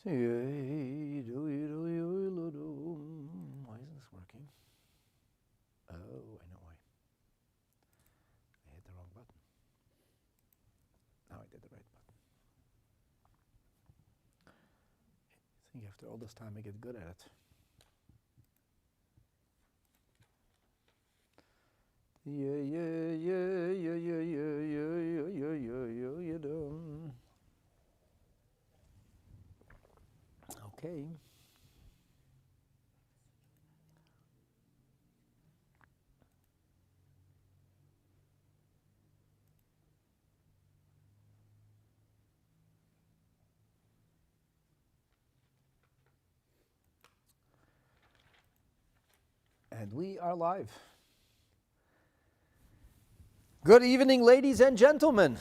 Why isn't this working? Oh, I know why. I hit the wrong button. Now I did the right button. I think after all this time I get good at it. Okay. And we are live. Good evening, ladies and gentlemen.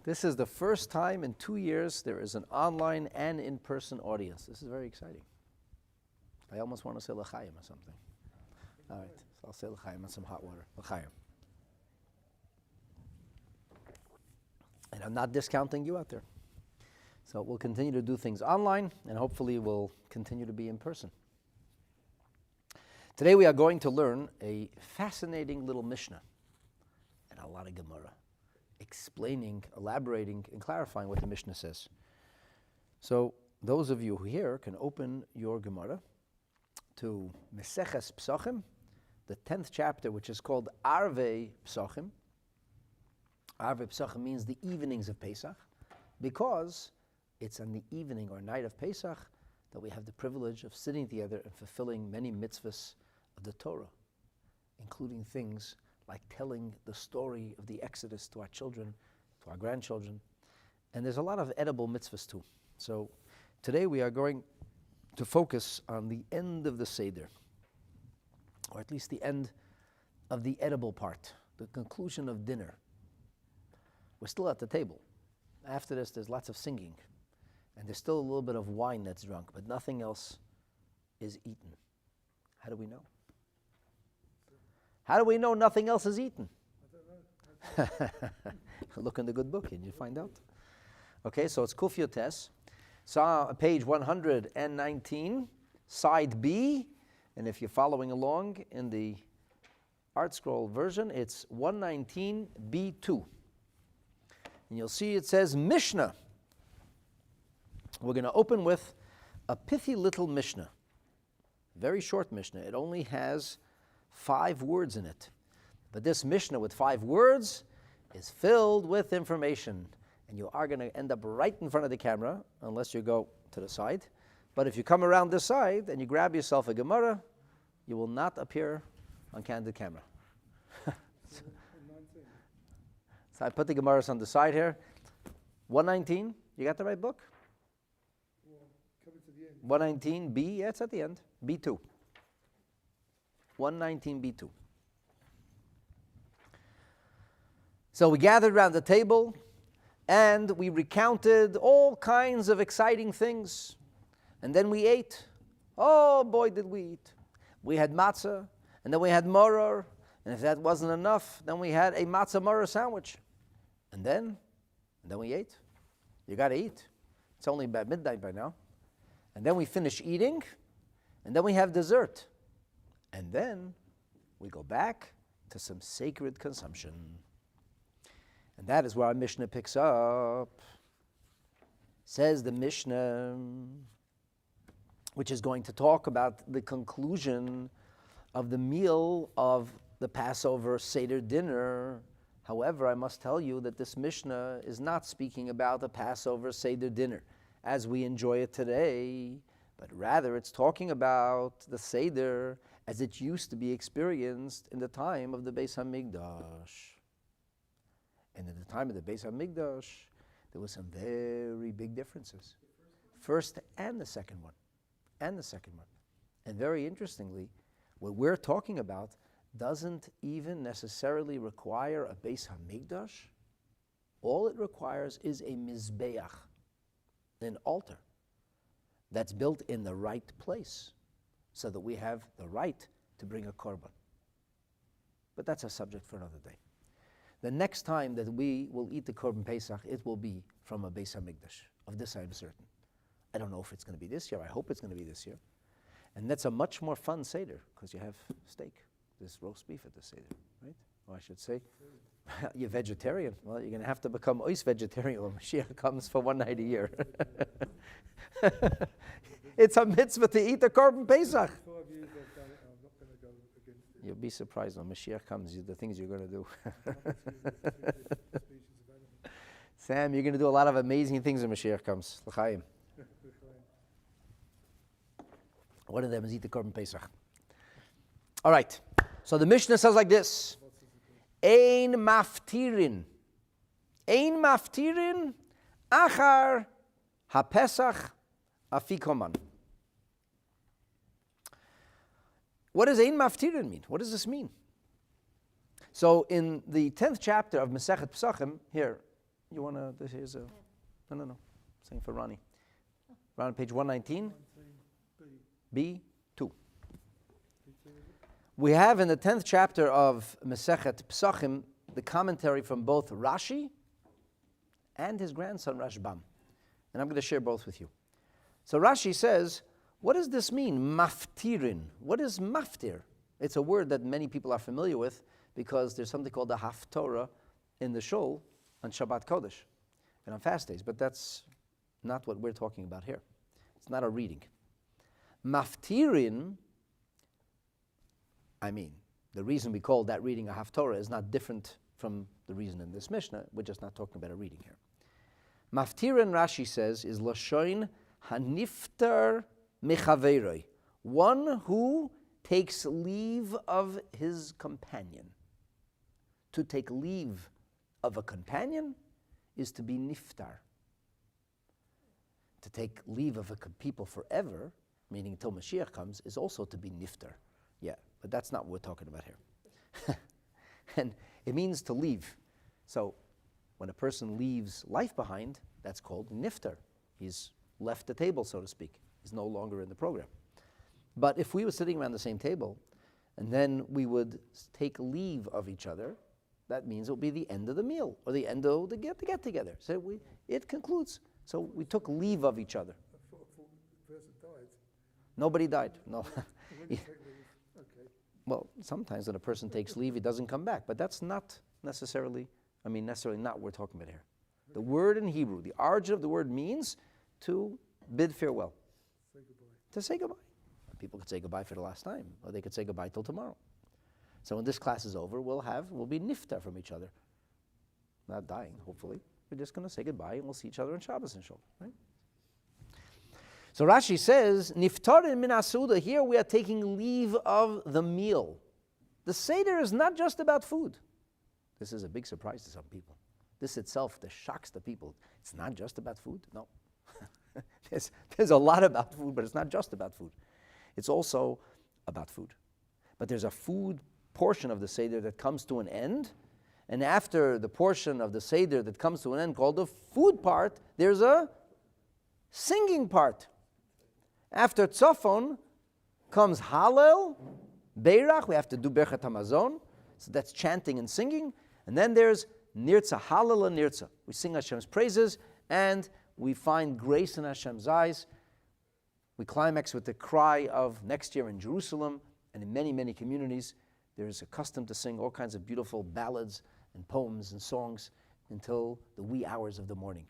This is the first time in 2 years there is an online and in-person audience. This is very exciting. I almost want to say l'chaim or something. All right, so I'll say l'chaim and some hot water. L'chaim. And I'm not discounting you out there. So we'll continue to do things online, and hopefully we'll continue to be in person. Today we are going to learn a fascinating little Mishnah and a lot of Gemara, explaining, elaborating, and clarifying what the Mishnah says. So those of you who here can open your Gemara to Masechet Pesachim, the 10th chapter, which is called Arvei Pesachim. Arvei Pesachim means the evenings of Pesach, because it's on the evening or night of Pesach that we have the privilege of sitting together and fulfilling many mitzvahs of the Torah, including things like telling the story of the Exodus to our children, to our grandchildren. And there's a lot of edible mitzvahs too. So today we are going to focus on the end of the Seder, or at least the end of the edible part, the conclusion of dinner. We're still at the table. After this, there's lots of singing, and there's still a little bit of wine that's drunk, but nothing else is eaten. How do we know? How do we know nothing else is eaten? Look in the good book and you find out. Okay, so it's Kuf Yotes, page 119, side B, and if you're following along in the Art Scroll version, it's 119b2. And you'll see it says Mishnah. We're going to open with a pithy little Mishnah, very short Mishnah. It only has 5 words in it. But this Mishnah with 5 words is filled with information. And you are going to end up right in front of the camera, unless you go to the side. But if you come around this side and you grab yourself a Gemara, you will not appear on candid camera. So I put the Gemaras on the side here. 119, you got the right book? 119b, yeah, it's at the end. B2. 119b2. So we gathered around the table and we recounted all kinds of exciting things. And then we ate. Oh boy, did we eat. We had matzah, and then we had maror, and if that wasn't enough, then we had a matzah maror sandwich. And then we ate. You got to eat. It's only about midnight by now. And then we finish eating, and then we have dessert. And then we go back to some sacred consumption. And that is where our Mishnah picks up. Says the Mishnah, which is going to talk about the conclusion of the meal of the Passover Seder Dinner. However, I must tell you that this Mishnah is not speaking about the Passover Seder Dinner as we enjoy it today, but rather it's talking about the Seder as it used to be experienced in the time of the Beis HaMikdash. And in the time of the Beis HaMikdash, there were some very big differences. First and the second one. And very interestingly, what we're talking about doesn't even necessarily require a Beis HaMikdash. All it requires is a mizbeach, an altar, that's built in the right place, so that we have the right to bring a korban. But that's a subject for another day. The next time that we will eat the Korban Pesach, it will be from a Beis HaMikdash. Of this I am certain. I don't know if it's going to be this year. I hope it's going to be this year. And that's a much more fun Seder because you have steak. There's roast beef at the Seder, right? Or I should say, you're vegetarian. Well, you're going to have to become ois vegetarian when Mashiach comes for one night a year. It's a mitzvah to eat the Korban Pesach. 5 years I've done it, I'm not going to go against it. You'll be surprised when Mashiach comes, the things you're going to do. Sam, you're going to do a lot of amazing things when Mashiach comes. L'chaim. One of them is eat the Korban Pesach. All right. So the Mishnah says like this. Ein Maftirin. Ein Maftirin achar ha-Pesach Afikoman. What does Ein Maftirin mean? What does this mean? So in the 10th chapter of Masechet Pesachim, here, you want to, this is a, no. Saying for Ronnie. Ronnie, page 119. B2. We have in the 10th chapter of Masechet Pesachim the commentary from both Rashi and his grandson Rashbam. And I'm going to share both with you. So Rashi says, what does this mean, Maftirin? What is maftir? It's a word that many people are familiar with because there's something called the Haftorah in the Shul on Shabbat Kodesh and on fast days, but that's not what we're talking about here. It's not a reading. Maftirin, the reason we call that reading a Haftorah is not different from the reason in this Mishnah. We're just not talking about a reading here. Maftirin, Rashi says, is Lashon haniftar mechaveroi, one who takes leave of his companion. To take leave of a companion is to be niftar. To take leave of a people forever, meaning until Mashiach comes, is also to be niftar. Yeah, but that's not what we're talking about here. And it means to leave. So when a person leaves life behind, that's called niftar. He's left the table, so to speak. He's no longer in the program. But if we were sitting around the same table, and then we would take leave of each other, that means it will be the end of the meal, or the end of the get-together. So it concludes. So we took leave of each other. I thought the person died. Nobody died, no. When you take leave, okay. Well, sometimes when a person takes leave, he doesn't come back. But that's not necessarily not what we're talking about here. The word in Hebrew, the origin of the word means to bid farewell. Say goodbye. To say goodbye. People could say goodbye for the last time, or they could say goodbye till tomorrow. So when this class is over, we'll be niftar from each other. Not dying, hopefully. We're just going to say goodbye, and we'll see each other on Shabbos and Shalom, right? So Rashi says, niftarin min asuda, here we are taking leave of the meal. The Seder is not just about food. This is a big surprise to some people. This itself, this shocks the people. It's not just about food? No. There's a lot about food, but it's not just about food. It's also about food. But there's a food portion of the Seder that comes to an end, and after the portion of the Seder that comes to an end called the food part, there's a singing part. After Tzofon comes Hallel, Beirach, we have to do Berchat Hamazon, so that's chanting and singing, and then there's Nirtza, Hallel and Nirtza. We sing Hashem's praises, and we find grace in Hashem's eyes. We climax with the cry of next year in Jerusalem, and in many, many communities, there is a custom to sing all kinds of beautiful ballads and poems and songs until the wee hours of the morning.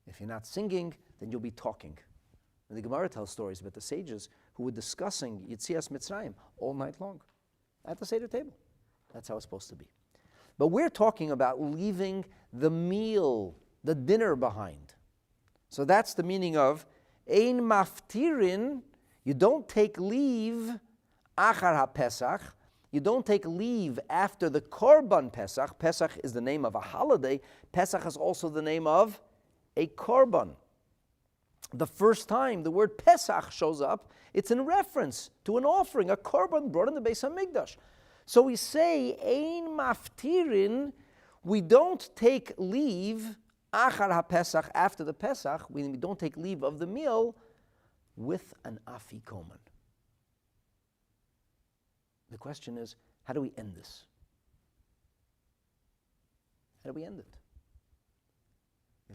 If you're not singing, then you'll be talking. And the Gemara tells stories about the sages who were discussing Yetzias Mitzrayim all night long at the Seder table. That's how it's supposed to be. But we're talking about leaving the meal, the dinner behind. So that's the meaning of Ein Maftirin. You don't take leave Achar HaPesach. You don't take leave after the Korban Pesach. Pesach is the name of a holiday. Pesach is also the name of a Korban. The first time the word Pesach shows up, it's in reference to an offering, a Korban brought in the Beis HaMikdash. So we say, Ein Maftirin, we don't take leave, Achar HaPesach, after the Pesach, we don't take leave of the meal with an Afikoman. The question is, how do we end this? How do we end it?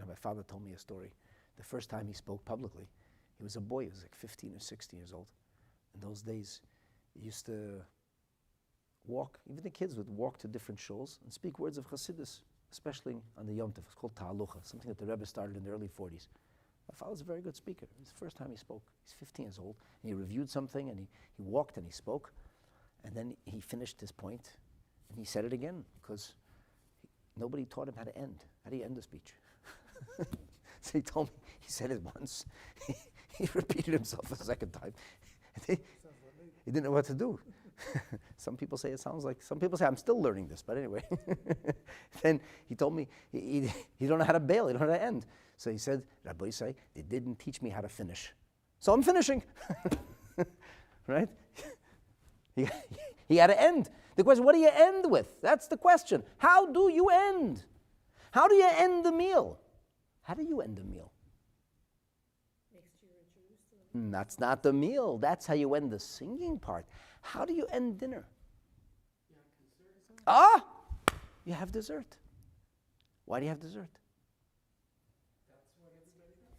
My father told me a story. The first time he spoke publicly, He was a boy. He was like 15 or 16 years old. In those days, he used to walk. Even the kids would walk to different shuls and speak words of Chassidus, especially on the Yom Tov. It's called Ta'alucha, something that the Rebbe started in the early 40s. My father's a very good speaker. It's the first time he spoke. He's 15 years old. And he reviewed something, and he walked and he spoke. And then he finished his point, and he said it again, because nobody taught him how to end. How do you end a speech? So he told me, he said it once. He repeated himself a second time. He didn't know what to do. Some people say it sounds like, some people say, I'm still learning this, but anyway. Then he told me, he don't know how to bail, he don't know how to end. So he said, Rabbi say, they didn't teach me how to finish. So I'm finishing. Right? He had to end. The question, what do you end with? That's the question. How do you end? How do you end the meal? How do you end a meal? That's not the meal. That's how you end the singing part. How do you end dinner? You have dessert. Why do you have dessert?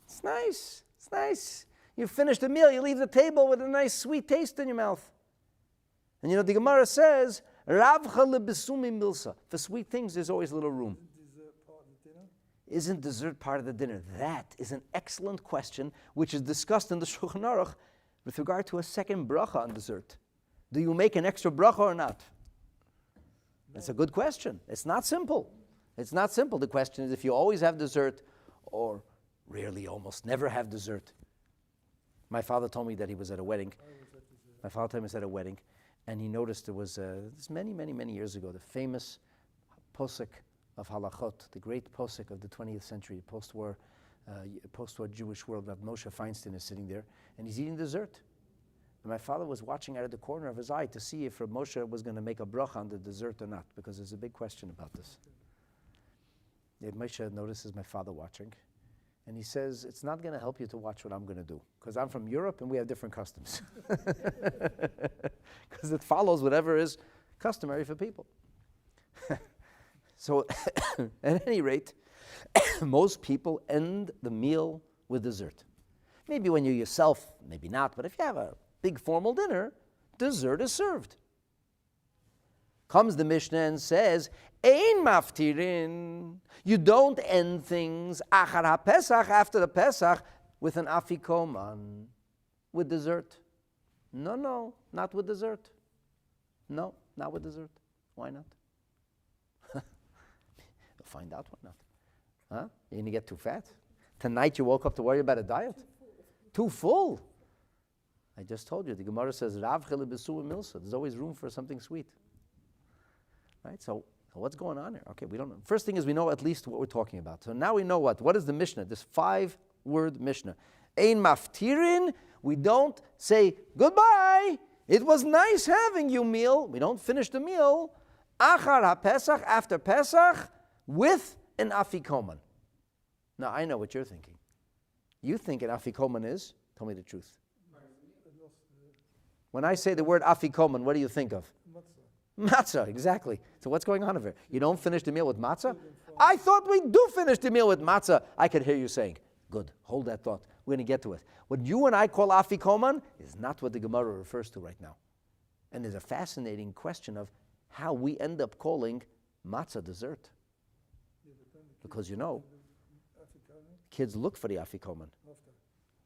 It's nice. It's nice. You finish the meal, you leave the table with a nice sweet taste in your mouth. And you know, the Gemara says, Ravcha lebesumi milsa. For sweet things, there's always a little room. Isn't dessert part of the dinner? That is an excellent question, which is discussed in the Shulchan Aruch with regard to a second bracha on dessert. Do you make an extra bracha or not? That's a good question. It's not simple. It's not simple. The question is if you always have dessert or rarely, almost never have dessert. My father told me that he was at a wedding. My father told me he was at a wedding, and he noticed there was, this many years ago, the famous posek of halachot, the great posek of the 20th century, post-war Jewish world. Rav Moshe Feinstein is sitting there, and he's eating dessert. And my father was watching out of the corner of his eye to see if Rav Moshe was going to make a bracha on the dessert or not, because there's a big question about this. Rav Moshe notices my father watching, and he says, it's not going to help you to watch what I'm going to do, because I'm from Europe and we have different customs. Because it follows whatever is customary for people. So, at any rate, most people end the meal with dessert. Maybe when you're yourself, maybe not, but if you have a big formal dinner, dessert is served. Comes the Mishnah and says, Ein Maftirin. You don't end things achar ha-Pesach, after the Pesach, with an Afikoman, with dessert. No, not with dessert. No, not with dessert. Why not? You'll find out why not. Huh? You're going to get too fat? Tonight you woke up to worry about a diet? Too full. I just told you, the Gemara says, Rav chele besu milsa. There's always room for something sweet. Right? So what's going on here? Okay, we don't know. First thing is we know at least what we're talking about. So now we know what? What is the Mishnah? This 5-word Mishnah. Ein Maftirin. We don't say goodbye. It was nice having you meal. We don't finish the meal. Achar ha-Pesach, after Pesach, with an Afikoman. Now I know what you're thinking. You think an Afikoman is? Tell me the truth. When I say the word Afikoman, what do you think of? Matzah, exactly. So what's going on over here? You don't finish the meal with matzah? I thought we do finish the meal with matzah. I could hear you saying, good, hold that thought. We're going to get to it. What you and I call Afikoman is not what the Gemara refers to right now. And there's a fascinating question of how we end up calling matzah dessert. Because you know, kids look for the Afikoman.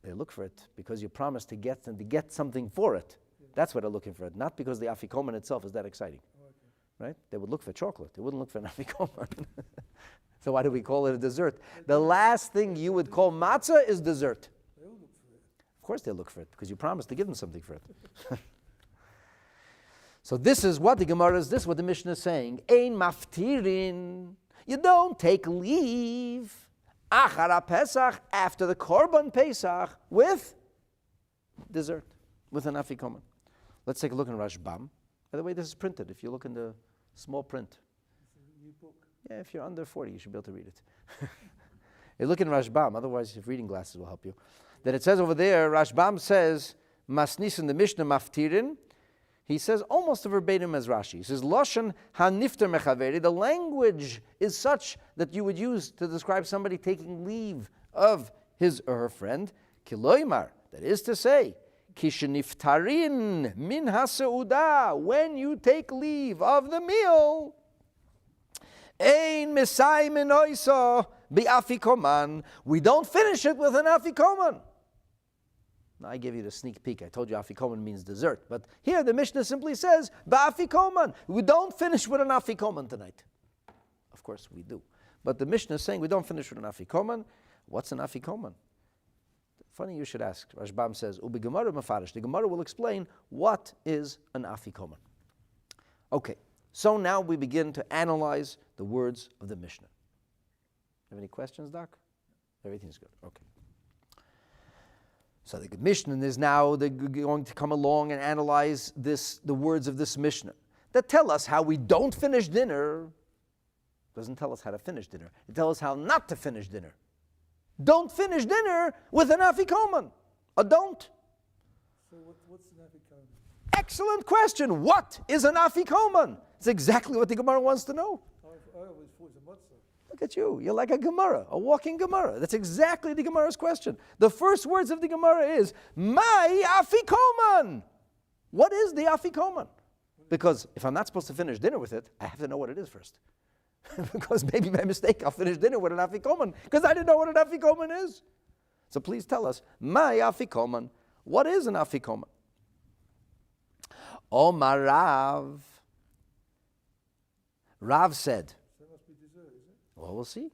They look for it because you promised to get them to get something for it. That's what they're looking for it, not because the Afikoman itself is that exciting. Right? They would look for chocolate. They wouldn't look for an Afikoman. So why do we call it a dessert? The last thing you would call matzah is dessert. Of course they look for it because you promised to give them something for it. So this is what the Gemara is, this is what the Mishnah is saying. Ein Maftirin. You don't take leave. Achar Pesach, after the Korban Pesach, with dessert, with an Afikoman. Let's take a look in Rashbam. By the way, this is printed. If you look in the small print. New book. Yeah, if you're under 40, you should be able to read it. You look in Rashbam, otherwise if reading glasses will help you. That it says over there, Rashbam says, Masnis in the Mishnah Maftirin. He says almost verbatim as Rashi. He says, Loshan hanifter mechaveri. The language is such that you would use to describe somebody taking leave of his or her friend. Kiloimar That is to say, kisheniftarin min haseuda, when you take leave of the meal, ein mesayim enoisa bi'afikoman, we don't finish it with an afikoman. Now, I gave you the sneak peek. I told you afikoman means dessert. But here the Mishnah simply says, ba'afikoman. We don't finish with an afikoman tonight. Of course we do. But the Mishnah is saying we don't finish with an afikoman. What's an afikoman? Funny you should ask. Rashbam says, Ubi Gemara mafarish. The Gemara will explain what is an afikoman. Okay, so now we begin to analyze the words of the Mishnah. Have any questions, Doc? Everything's good. Okay. So the Mishnah is now going to come along and analyze the words of this Mishnah that tell us how we don't finish dinner. Doesn't tell us how to finish dinner. It tells us how not to finish dinner. Don't finish dinner with an afikoman. Or don't. So what's an afikoman? Excellent question. What is an afikoman? It's exactly what the Gemara wants to know. I always thought it was a Matzah. Look at you. You're like a Gemara, a walking Gemara. That's exactly the Gemara's question. The first words of the Gemara is, my afikoman. What is the afikoman? Because if I'm not supposed to finish dinner with it, I have to know what it is first. Because maybe by mistake I'll finish dinner with an afikoman because I didn't know what an afikoman is. So please tell us, my afikoman. What is an afikoman? Omar Rav. Rav said. So it must be dessert, is it? Well, we'll see.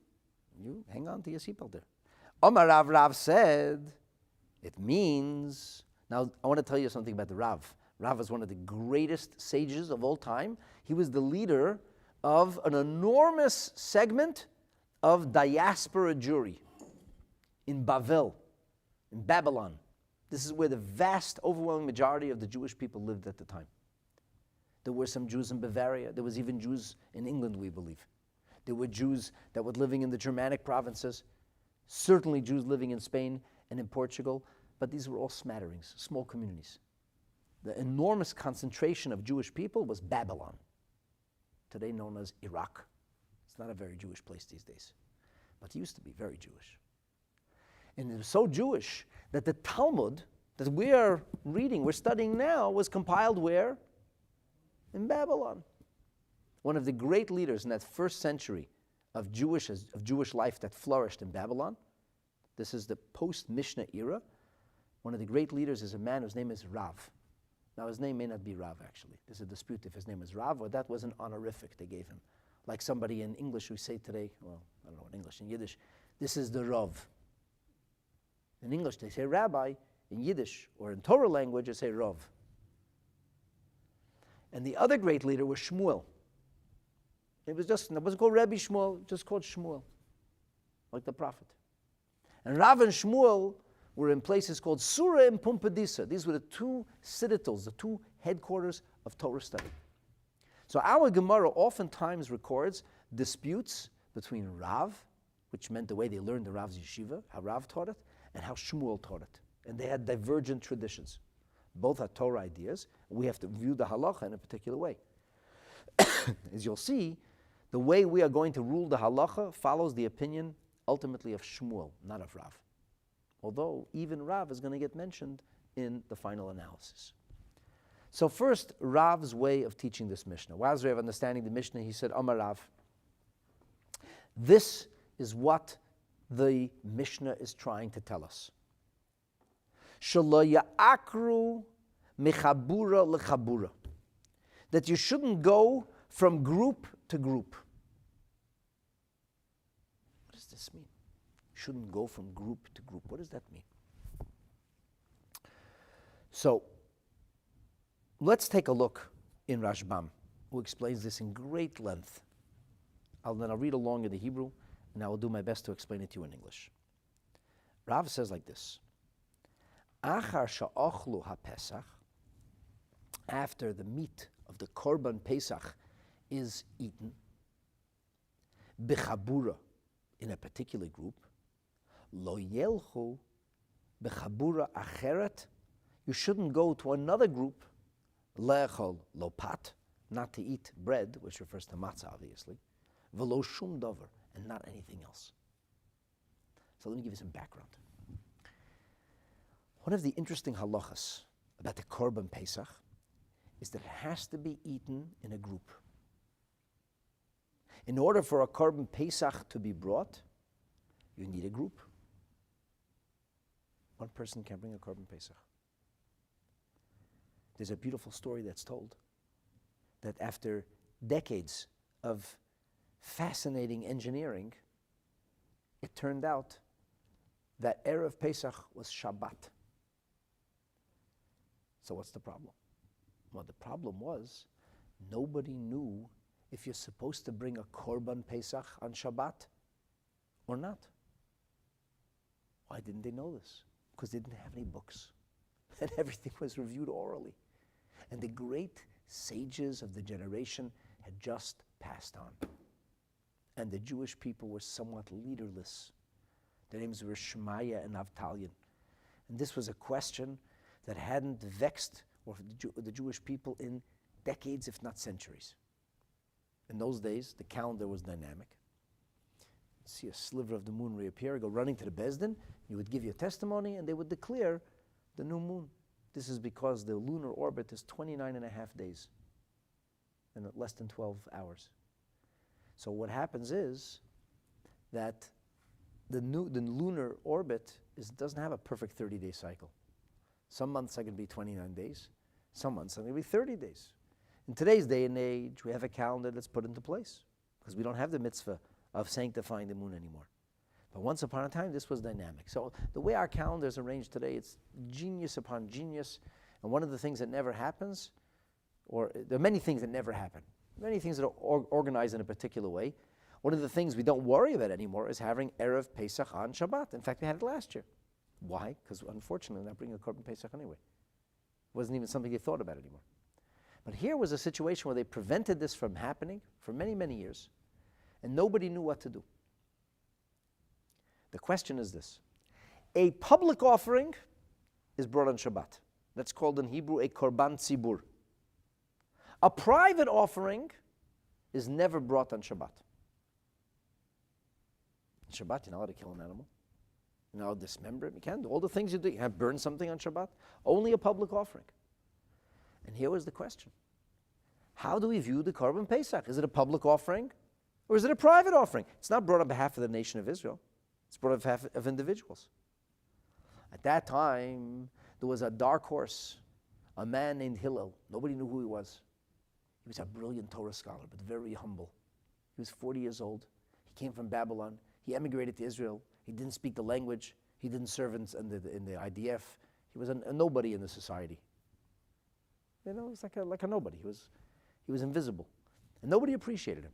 You hang on to your seatbelt there. Omar Rav, Rav said, it means, now I want to tell you something about the Rav. Rav is one of the greatest sages of all time. He was the leader of an enormous segment of diaspora Jewry in Bavel, in Babylon. This is where the vast, overwhelming majority of the Jewish people lived at the time. There were some Jews in Bavaria. There was even Jews in England, we believe. There were Jews that were living in the Germanic provinces, certainly Jews living in Spain and in Portugal, but these were all smatterings, small communities. The enormous concentration of Jewish people was Babylon, today known as Iraq. It's not a very Jewish place these days, but it used to be very Jewish. And it was so Jewish that the Talmud that we are reading, we're studying now, was compiled where? In Babylon. One of the great leaders in that first century of Jewish life that flourished in Babylon, this is the post-Mishnah era, one of the great leaders is a man whose name is Rav. Now his name may not be Rav actually. There's a dispute if his name is Rav or that was an honorific they gave him. Like somebody in English we say today, well, I don't know in English, in Yiddish, this is the Rav. In English they say rabbi, in Yiddish or in Torah language they say Rav. And the other great leader was Shmuel. It wasn't called Rabbi Shmuel, just called Shmuel, like the prophet. And Rav and Shmuel were in places called Surah and Pumbedisa. These were the two citadels, the two headquarters of Torah study. So our Gemara oftentimes records disputes between Rav, which meant the way they learned the Rav's yeshiva, how Rav taught it, and how Shmuel taught it. And they had divergent traditions. Both are Torah ideas. We have to view the halacha in a particular way. As you'll see, the way we are going to rule the halacha follows the opinion ultimately of Shmuel, not of Rav. Although even Rav is going to get mentioned in the final analysis. So first, Rav's way of teaching this Mishnah. Waz's way of understanding the Mishnah, he said, Amar Rav, this is what the Mishnah is trying to tell us. Shelo ya'akru mechabura lechabura. That you shouldn't go from group to group. What does this mean? Shouldn't go from group to group. What does that mean? So, let's take a look in Rashbam, who explains this in great length. Then I'll read along in the Hebrew, and I will do my best to explain it to you in English. Rav says like this: Achar sha'ochlu ha-Pesach, after the meat of the Korban Pesach is eaten, b'chabura, in a particular group, lo yelchu b'chabura acheret, you shouldn't go to another group, le'echol lo pat, not to eat bread, which refers to matzah obviously, v'lo shum dover, and not anything else. So let me give you some background. One of the interesting halachas about the Korban Pesach is that it has to be eaten in a group. In order for a Korban Pesach to be brought, you need a group. One person can bring a Korban Pesach. There's a beautiful story that's told that after decades of fascinating engineering, it turned out that Erev Pesach was Shabbat. So what's the problem? Well, the problem was nobody knew if you're supposed to bring a Korban Pesach on Shabbat or not. Why didn't they know this? Because they didn't have any books. And everything was reviewed orally. And the great sages of the generation had just passed on. And the Jewish people were somewhat leaderless. Their names were Shmaya and Avtalion. And this was a question that hadn't vexed the Jewish people in decades, if not centuries. In those days, the calendar was dynamic. You'd see a sliver of the moon reappear, go running to the Bezdin, you would give your testimony, and they would declare the new moon. This is because the lunar orbit is 29 and a half days, and less than 12 hours. So what happens is that the lunar orbit doesn't have a perfect 30-day cycle. Some months are going to be 29 days. Some months are going to be 30 days. In today's day and age, we have a calendar that's put into place because we don't have the mitzvah of sanctifying the moon anymore. But once upon a time, this was dynamic. So the way our calendar is arranged today, it's genius upon genius. And one of the things that never happens, or there are many things that never happen, many things that are organized in a particular way. One of the things we don't worry about anymore is having Erev Pesach on Shabbat. In fact, we had it last year. Why? Because unfortunately, we're not bringing a Korban Pesach anyway. It wasn't even something they thought about anymore. But here was a situation where they prevented this from happening for many, many years, and nobody knew what to do. The question is this. A public offering is brought on Shabbat. That's called in Hebrew a Korban Tzibur. A private offering is never brought on Shabbat. On Shabbat, you're not allowed to kill an animal. You're not allowed to dismember it. You can't do all the things you do. You can't burn something on Shabbat. Only a public offering. And here was the question. How do we view the Korban Pesach? Is it a public offering or is it a private offering? It's not brought on behalf of the nation of Israel. It's brought on behalf of individuals. At that time, there was a dark horse, a man named Hillel. Nobody knew who he was. He was a brilliant Torah scholar, but very humble. He was 40 years old. He came from Babylon. He emigrated to Israel. He didn't speak the language. He didn't serve in the IDF. He was a nobody in the society. You know, it was like a nobody. He was invisible. And nobody appreciated him.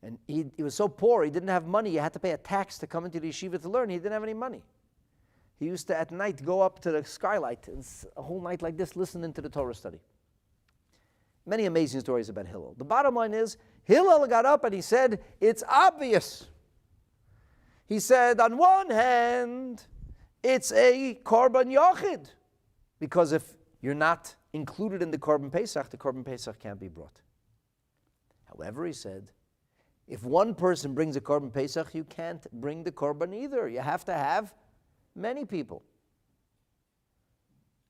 And he was so poor, he didn't have money. He had to pay a tax to come into the yeshiva to learn. He didn't have any money. He used to, at night, go up to the skylight and a whole night like this, listening to the Torah study. Many amazing stories about Hillel. The bottom line is, Hillel got up and he said, it's obvious. He said, on one hand, it's a Korban Yochid, because if you're not included in the Korban Pesach can't be brought. However, he said, if one person brings a Korban Pesach, you can't bring the Korban either. You have to have many people.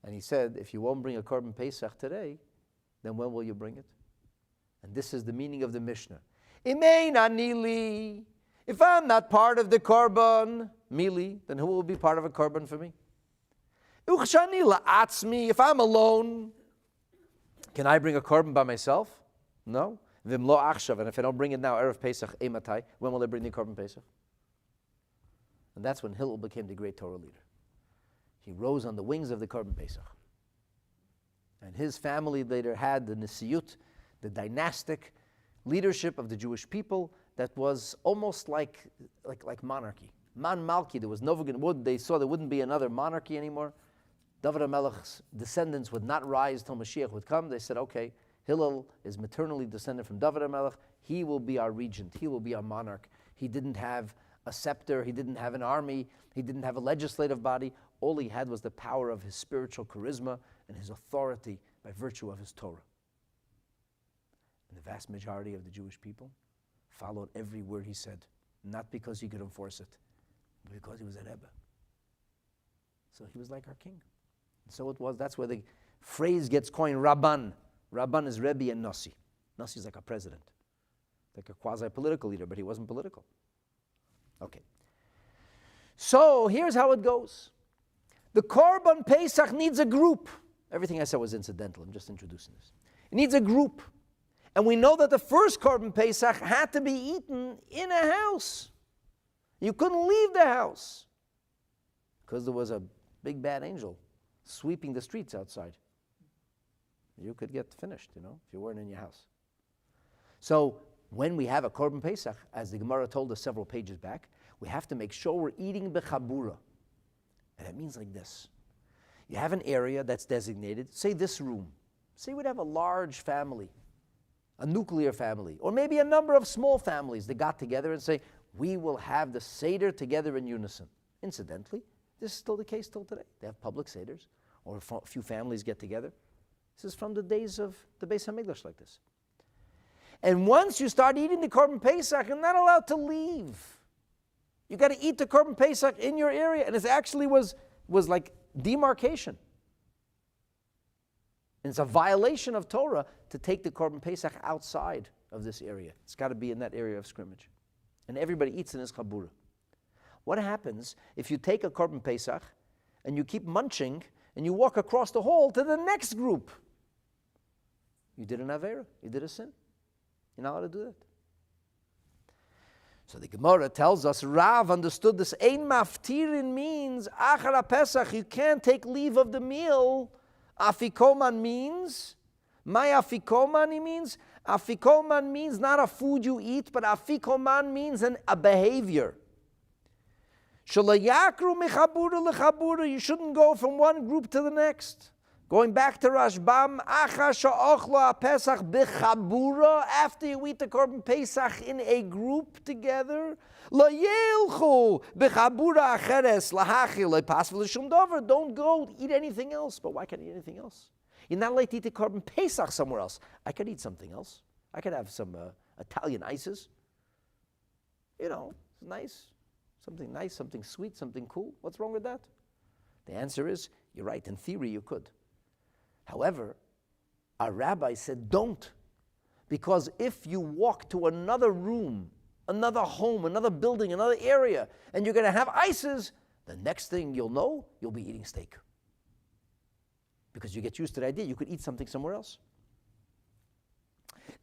And he said, if you won't bring a Korban Pesach today, then when will you bring it? And this is the meaning of the Mishnah. Imein anili. If I'm not part of the Korban, mili, then who will be part of a Korban for me? Uchshani la'atzmi. If I'm alone, can I bring a Korban by myself? No. Vimlo achshav. And if I don't bring it now, Erev Pesach, ematai, when will I bring the Korban Pesach? And that's when Hillel became the great Torah leader. He rose on the wings of the Korban Pesach. And his family later had the Nisiyut, the dynastic leadership of the Jewish people that was almost like monarchy. Man Malki, there was no, they saw there wouldn't be another monarchy anymore. David HaMelech's descendants would not rise till Mashiach would come. They said, okay, Hillel is maternally descended from David HaMelech. He will be our regent. He will be our monarch. He didn't have a scepter. He didn't have an army. He didn't have a legislative body. All he had was the power of his spiritual charisma and his authority by virtue of his Torah. And the vast majority of the Jewish people followed every word he said, not because he could enforce it, but because he was a Rebbe. So he was like our king. So it was, that's where the phrase gets coined, Rabban. Rabban is Rebbe and Nasi. Nasi is like a president, like a quasi-political leader, but he wasn't political. Okay. So here's how it goes. The Korban Pesach needs a group. Everything I said was incidental. I'm just introducing this. It needs a group. And we know that the first Korban Pesach had to be eaten in a house. You couldn't leave the house because there was a big bad angel sweeping the streets outside. You could get finished, if you weren't in your house. So when we have a Korban Pesach, as the Gemara told us several pages back, we have to make sure we're eating bechabura. And that means like this. You have an area that's designated, say this room. Say we'd have a large family, a nuclear family, or maybe a number of small families that got together and say, we will have the Seder together in unison. Incidentally, this is still the case till today. They have public Seders, or a few families get together. This is from the days of the Beis HaMikdash like this. And once you start eating the Korban Pesach, you're not allowed to leave. You got to eat the Korban Pesach in your area, and it actually was like demarcation. And it's a violation of Torah to take the Korban Pesach outside of this area. It's got to be in that area of scrimmage. And everybody eats in his chabura. What happens if you take a Korban Pesach and you keep munching and you walk across the hall to the next group? You did an Avera, you did a sin. You're not allowed to do that. So the Gemara tells us, Rav understood this. Ein Maftirin means, Achar Pesach, you can't take leave of the meal. Afikoman means, my Afikoman, he means, Afikoman means not a food you eat, but Afikoman means a behavior. Shalayakru mechabura lechabura, you shouldn't go from one group to the next. Going back to Rashbam, Acha sha'ochla Pesach b'chabura, after you eat the Korban Pesach in a group together, la yelchu b'chabura acheres lahachil le'pasvel l'shum dover, don't go eat anything else. But why can't I eat anything else? You're not allowed to eat the Korban Pesach somewhere else. I could eat something else. I could have some Italian ices. Nice. Something nice, something sweet, something cool. What's wrong with that? The answer is, you're right. In theory, you could. However, our rabbi said don't. Because if you walk to another room, another home, another building, another area, and you're going to have ices, the next thing you'll know, you'll be eating steak. Because you get used to the idea, you could eat something somewhere else.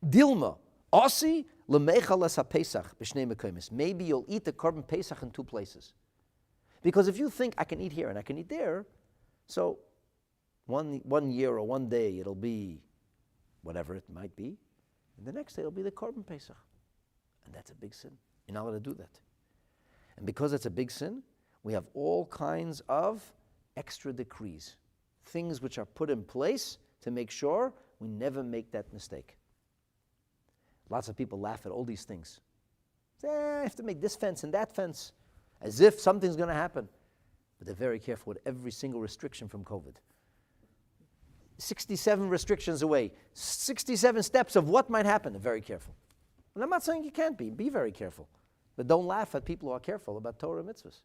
Dilma, Osi, Lemecha Lesa Pesach, B'shnei Mekomis. Maybe you'll eat the Korban Pesach in two places. Because if you think, I can eat here and I can eat there, so one year or one day it'll be whatever it might be, and the next day it'll be the Korban Pesach. And that's a big sin. You're not allowed to do that. And because it's a big sin, we have all kinds of extra decrees, things which are put in place to make sure we never make that mistake. Lots of people laugh at all these things. Say, I have to make this fence and that fence, as if something's going to happen. But they're very careful with every single restriction from COVID. 67 restrictions away, 67 steps of what might happen. They're very careful. And I'm not saying you can't be very careful. But don't laugh at people who are careful about Torah mitzvahs.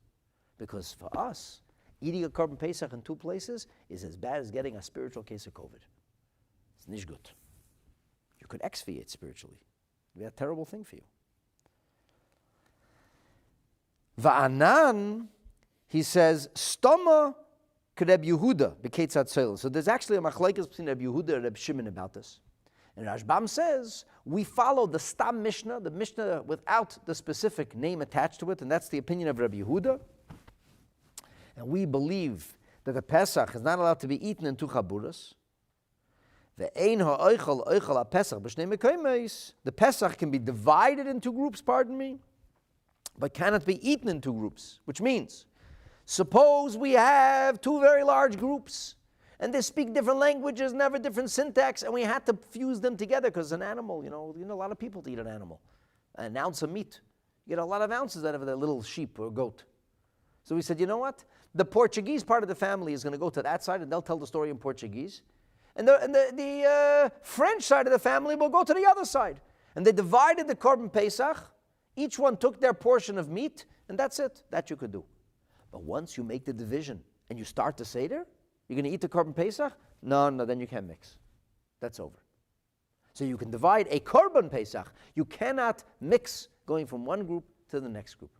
Because for us, eating a Korban Pesach in two places is as bad as getting a spiritual case of COVID. It's nicht gut. You could expiate spiritually. It would be a terrible thing for you. Va'anan, he says, Stoma Reb Yehuda b'keitzat soil. So there's actually a machlekes between Reb Yehuda and Reb Shimon about this. And Rashbam says, we follow the Stam Mishnah, the Mishnah without the specific name attached to it, and that's the opinion of Reb Yehuda. And we believe that the Pesach is not allowed to be eaten in two chaburas. The Pesach can be divided into groups, but cannot be eaten in two groups, which means, suppose we have two very large groups, and they speak different languages and have a different syntax, and we had to fuse them together because an animal, you know a lot of people to eat an animal. An ounce of meat, you get a lot of ounces out of that little sheep or goat. So we said, you know what? The Portuguese part of the family is going to go to that side, and they'll tell the story in Portuguese. And the French side of the family will go to the other side. And they divided the Korban Pesach. Each one took their portion of meat, and that's it. That you could do. But once you make the division, and you start the Seder, you're going to eat the Korban Pesach? No, then you can't mix. That's over. So you can divide a Korban Pesach. You cannot mix going from one group to the next group.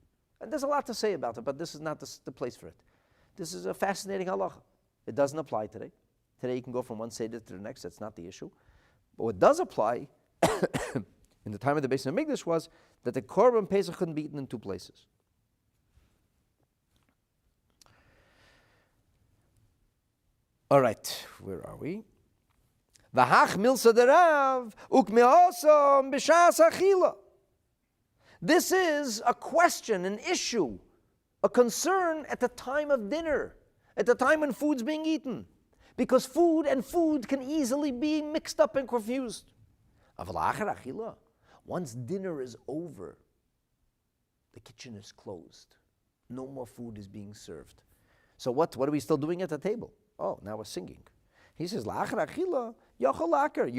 And there's a lot to say about it, but this is not the place for it. This is a fascinating halacha. It doesn't apply today. Today you can go from one Seder to the next. That's not the issue. But what does apply in the time of the Beis Hamikdash was that the Korban Pesach couldn't be eaten in two places. All right, where are we? V'hach milsa derav ukmeosom b'shas achila. This is a question, an issue, a concern at the time of dinner, at the time when food's being eaten. Because food and food can easily be mixed up and confused. Once dinner is over, the kitchen is closed. No more food is being served. So what are we still doing at the table? Oh, now we're singing. He says, you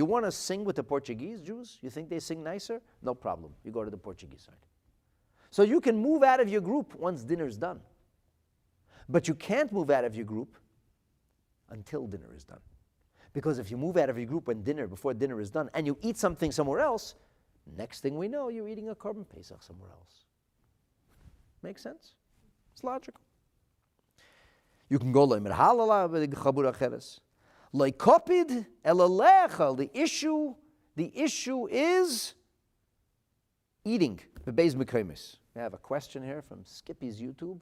want to sing with the Portuguese Jews? You think they sing nicer? No problem. You go to the Portuguese side. So you can move out of your group once dinner's done. But you can't move out of your group until dinner is done. Because if you move out of your group before dinner is done, and you eat something somewhere else, next thing we know, you're eating a Korban Pesach somewhere else. Make sense? It's logical. You can go loimer halala with the chabura cheres. Loikopid elalecha. The issue is eating. Bebeis mekaymis. We have a question here from Skippy's YouTube.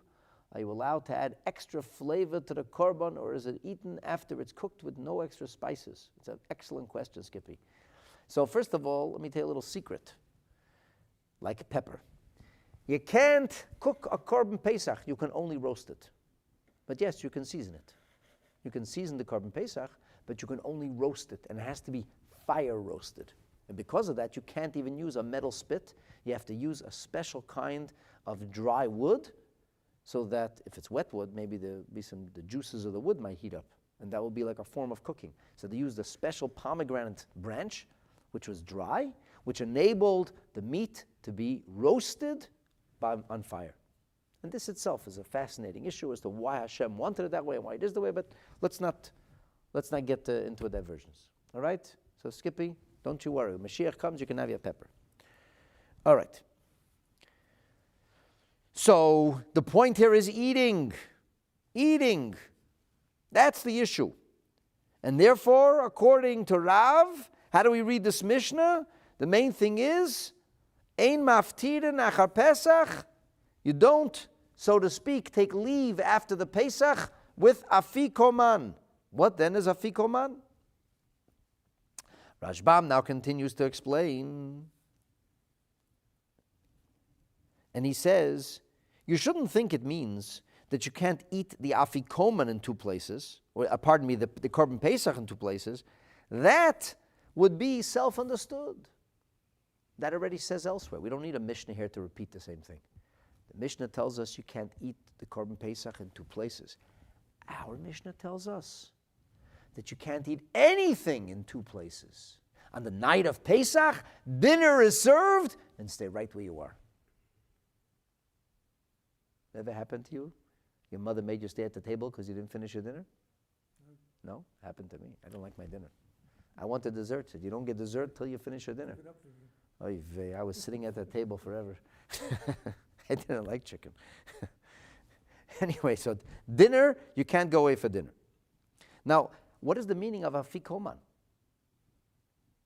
Are you allowed to add extra flavor to the korban, or is it eaten after it's cooked with no extra spices? It's an excellent question, Skippy. So first of all, let me tell you a little secret. Like pepper. You can't cook a Korban Pesach. You can only roast it. But yes, you can season it. You can season the Korban Pesach, but you can only roast it, and it has to be fire roasted. And because of that, you can't even use a metal spit. You have to use a special kind of dry wood, so that if it's wet wood, maybe the juices of the wood might heat up, and that will be like a form of cooking. So they used a special pomegranate branch, which was dry, which enabled the meat to be roasted on fire. And this itself is a fascinating issue as to why Hashem wanted it that way and why it is the way, but let's not get into a divergence. All right? So Skippy, don't you worry. When Mashiach comes, you can have your pepper. All right. So the point here is eating. Eating. That's the issue. And therefore, according to Rav, how do we read this Mishnah? The main thing is, Ein Maftirin achar Pesach. You don't, so to speak, take leave after the Pesach with Afikoman. What then is Afikoman? Rashbam now continues to explain. And he says, you shouldn't think it means that you can't eat the Afikoman in two places, or the Korban Pesach in two places. That would be self-understood. That already says elsewhere. We don't need a Mishnah here to repeat the same thing. The Mishnah tells us you can't eat the Korban Pesach in two places. Our Mishnah tells us that you can't eat anything in two places. On the night of Pesach, dinner is served, and stay right where you are. Ever happened to you? Your mother made you stay at the table because you didn't finish your dinner? No? Happened to me. I don't like my dinner. I want the dessert. Said, you don't get dessert till you finish your dinner. I was sitting at that table forever. I didn't like chicken. Anyway, so dinner, you can't go away for dinner. Now, what is the meaning of Afikoman?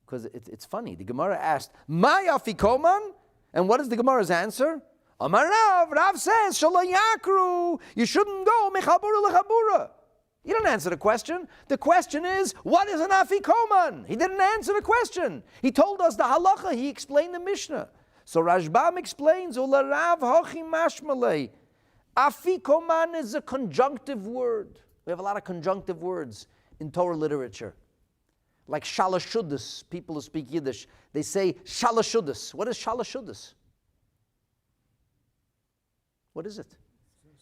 Because it's funny. The Gemara asked, my Afikoman? And what is the Gemara's answer? Amar Rav says, Shalom Yakru, you shouldn't go mechabura lechabura. You don't answer the question. The question is, what is an Afikoman? He didn't answer the question. He told us the halacha, he explained the Mishnah. So Rashbam explains, Ula Rav hochi mashmalei. Afikoman is a conjunctive word. We have a lot of conjunctive words in Torah literature. Like shalashudus, people who speak Yiddish, they say shalashudus. What is shalashudus? What is it?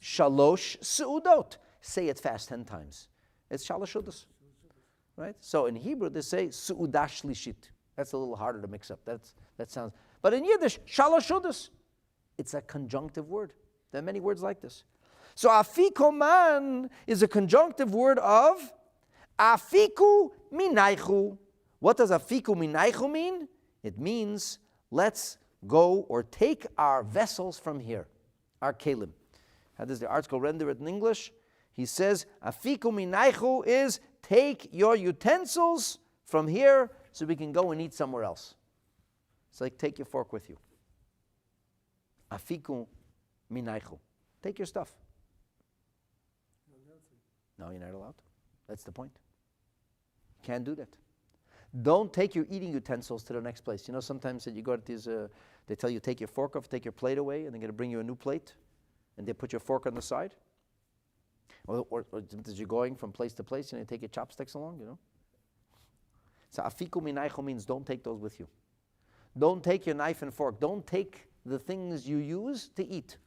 Shalosh seudot. Say it fast 10 times. It's shalashudus. Right? So in Hebrew they say seudash lishit. That's a little harder to mix up. That sounds. But in Yiddish, shalashudus. It's a conjunctive word. There are many words like this. So Afikoman is a conjunctive word of Afiku minaichu. What does Afiku minaichu mean? It means let's go or take our vessels from here, our kelim. How does the article render it in English? He says, Afiku minaichu is take your utensils from here so we can go and eat somewhere else. It's like take your fork with you. Afiku minaichu. Take your stuff. No, you're not allowed to. That's the point. Can't do that. Don't take your eating utensils to the next place. You know, sometimes that you go to these, they tell you take your fork off, take your plate away, and they're going to bring you a new plate, and they put your fork on the side. Or as you're going from place to place, you take your chopsticks along, you know. So afiku minaichu means don't take those with you. Don't take your knife and fork. Don't take the things you use to eat,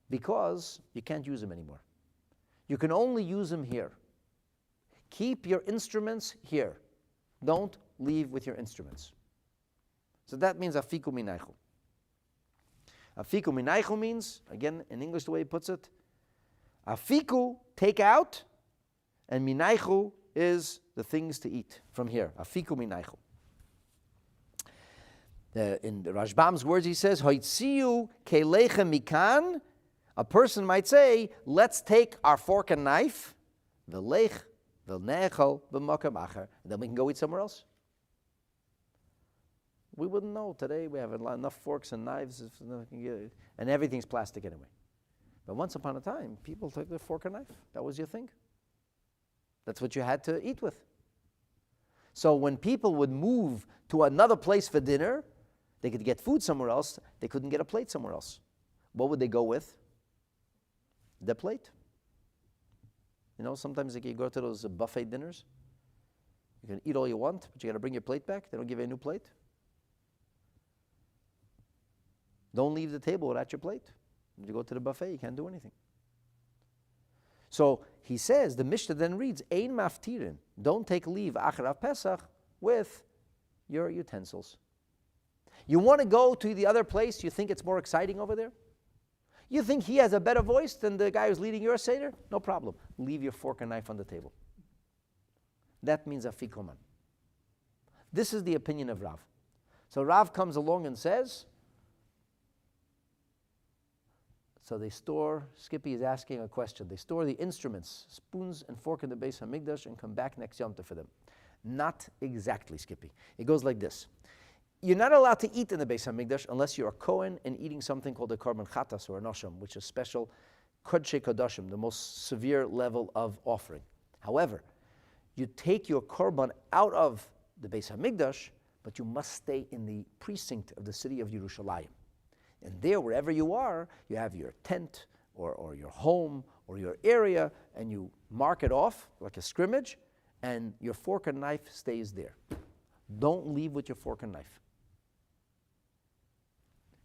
because you can't use them anymore. You can only use them here. Keep your instruments here. Don't leave with your instruments. So that means afiku minaichu. Afiku minaichu means, again, in English the way he puts it, afiku, take out, and minaichu is the things to eat from here. Afiku minaichu. In the Rashbam's words he says, Hoitziu kelechem mikan. A person might say, let's take our fork and knife, v'lech, v'nechel, v'makam acher, and then we can go eat somewhere else. We wouldn't know. Today we have enough forks and knives, and everything's plastic anyway. But once upon a time, people took their fork and knife. That was your thing. That's what you had to eat with. So when people would move to another place for dinner, they could get food somewhere else. They couldn't get a plate somewhere else. What would they go with? The plate. You know, sometimes you go to those buffet dinners. You can eat all you want, but you got to bring your plate back. They don't give you a new plate. Don't leave the table without your plate. When you go to the buffet, you can't do anything. So he says, the Mishnah then reads, Ein Maftirin. Don't take leave acharav Pesach with your utensils. You want to go to the other place, you think it's more exciting over there? You think he has a better voice than the guy who's leading your Seder? No problem. Leave your fork and knife on the table. That means Afikoman. This is the opinion of Rav. So Rav comes along and says, so they store, Skippy is asking a question, they store the instruments, spoons and fork in the Beis HaMikdash and come back next Yom Tov for them. Not exactly, Skippy. It goes like this. You're not allowed to eat in the Beis HaMikdash unless you're a Kohen and eating something called a Korban Chatas or a Nosham, which is special Kodshei Kodashim, the most severe level of offering. However, you take your Korban out of the Beis HaMikdash, but you must stay in the precinct of the city of Yerushalayim. And there, wherever you are, you have your tent or your home or your area, and you mark it off like a scrimmage, and your fork and knife stays there. Don't leave with your fork and knife.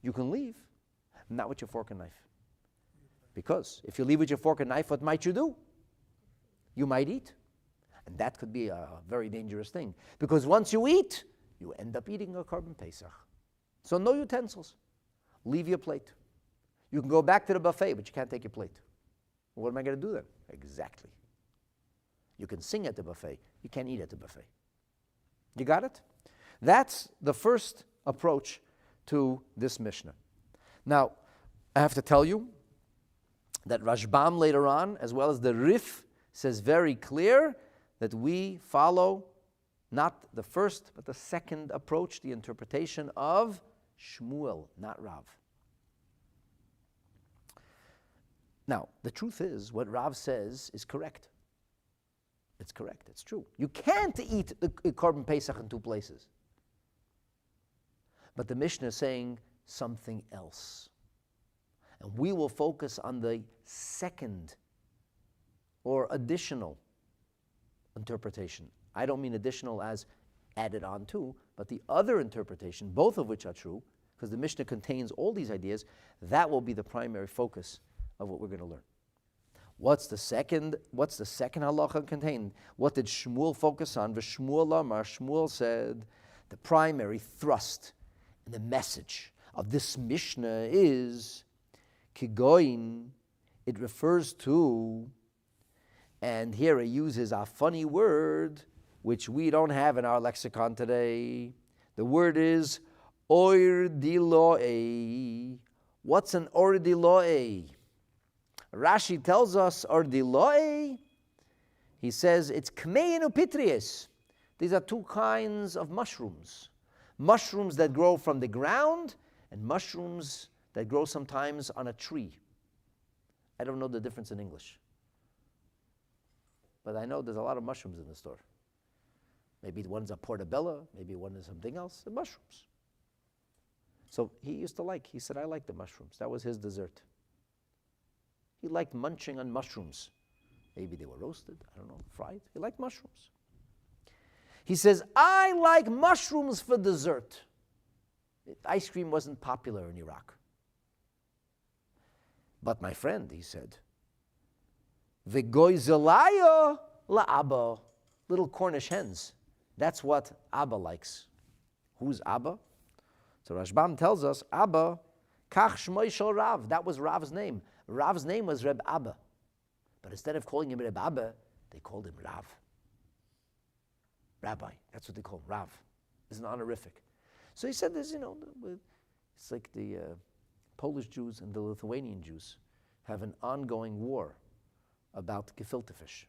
You can leave, not with your fork and knife. Because if you leave with your fork and knife, what might you do? You might eat. And that could be a very dangerous thing. Because once you eat, you end up eating a Korban Pesach. So no utensils. Leave your plate. You can go back to the buffet, but you can't take your plate. What am I going to do then? Exactly. You can sing at the buffet. You can't eat at the buffet. You got it? That's the first approach to this Mishnah. Now, I have to tell you that Rashbam later on, as well as the Rif, says very clear that we follow not the first, but the second approach, the interpretation of Shmuel, not Rav. Now, the truth is, what Rav says is correct. It's correct, it's true. You can't eat the Korban Pesach in two places. But the Mishnah is saying something else. And we will focus on the second or additional interpretation. I don't mean additional as added on to, but the other interpretation, both of which are true, because the Mishnah contains all these ideas, that will be the primary focus of what we're going to learn. What's the second halacha contained? What did Shmuel focus on? V'Shmuel Amar, Shmuel said, the primary thrust and the message of this Mishnah is Kigoin it refers to, and here it uses a funny word which we don't have in our lexicon today. The word is ordiloe. What's an ordiloe? Rashi tells us ordiloe. He says it's kmein upitries. These are two kinds of mushrooms. Mushrooms that grow from the ground and mushrooms that grow sometimes on a tree. I don't know the difference in English. But I know there's a lot of mushrooms in the store. Maybe one's a portobello, maybe one is something else, mushrooms. So he said, I like the mushrooms. That was his dessert. He liked munching on mushrooms. Maybe they were roasted, I don't know, fried. He liked mushrooms. He says, I like mushrooms for dessert. Ice cream wasn't popular in Iraq. But my friend, he said, V'goizelaya la'abba, little Cornish hens. That's what Abba likes. Who's Abba? So Rashbam tells us, Abba, kach shmoi shel Rav. That was Rav's name. Rav's name was Reb Abba. But instead of calling him Reb Abba, they called him Rav. Rabbi. That's what they call him, Rav. It's an honorific. So he said this, it's like the Polish Jews and the Lithuanian Jews have an ongoing war about gefilte fish.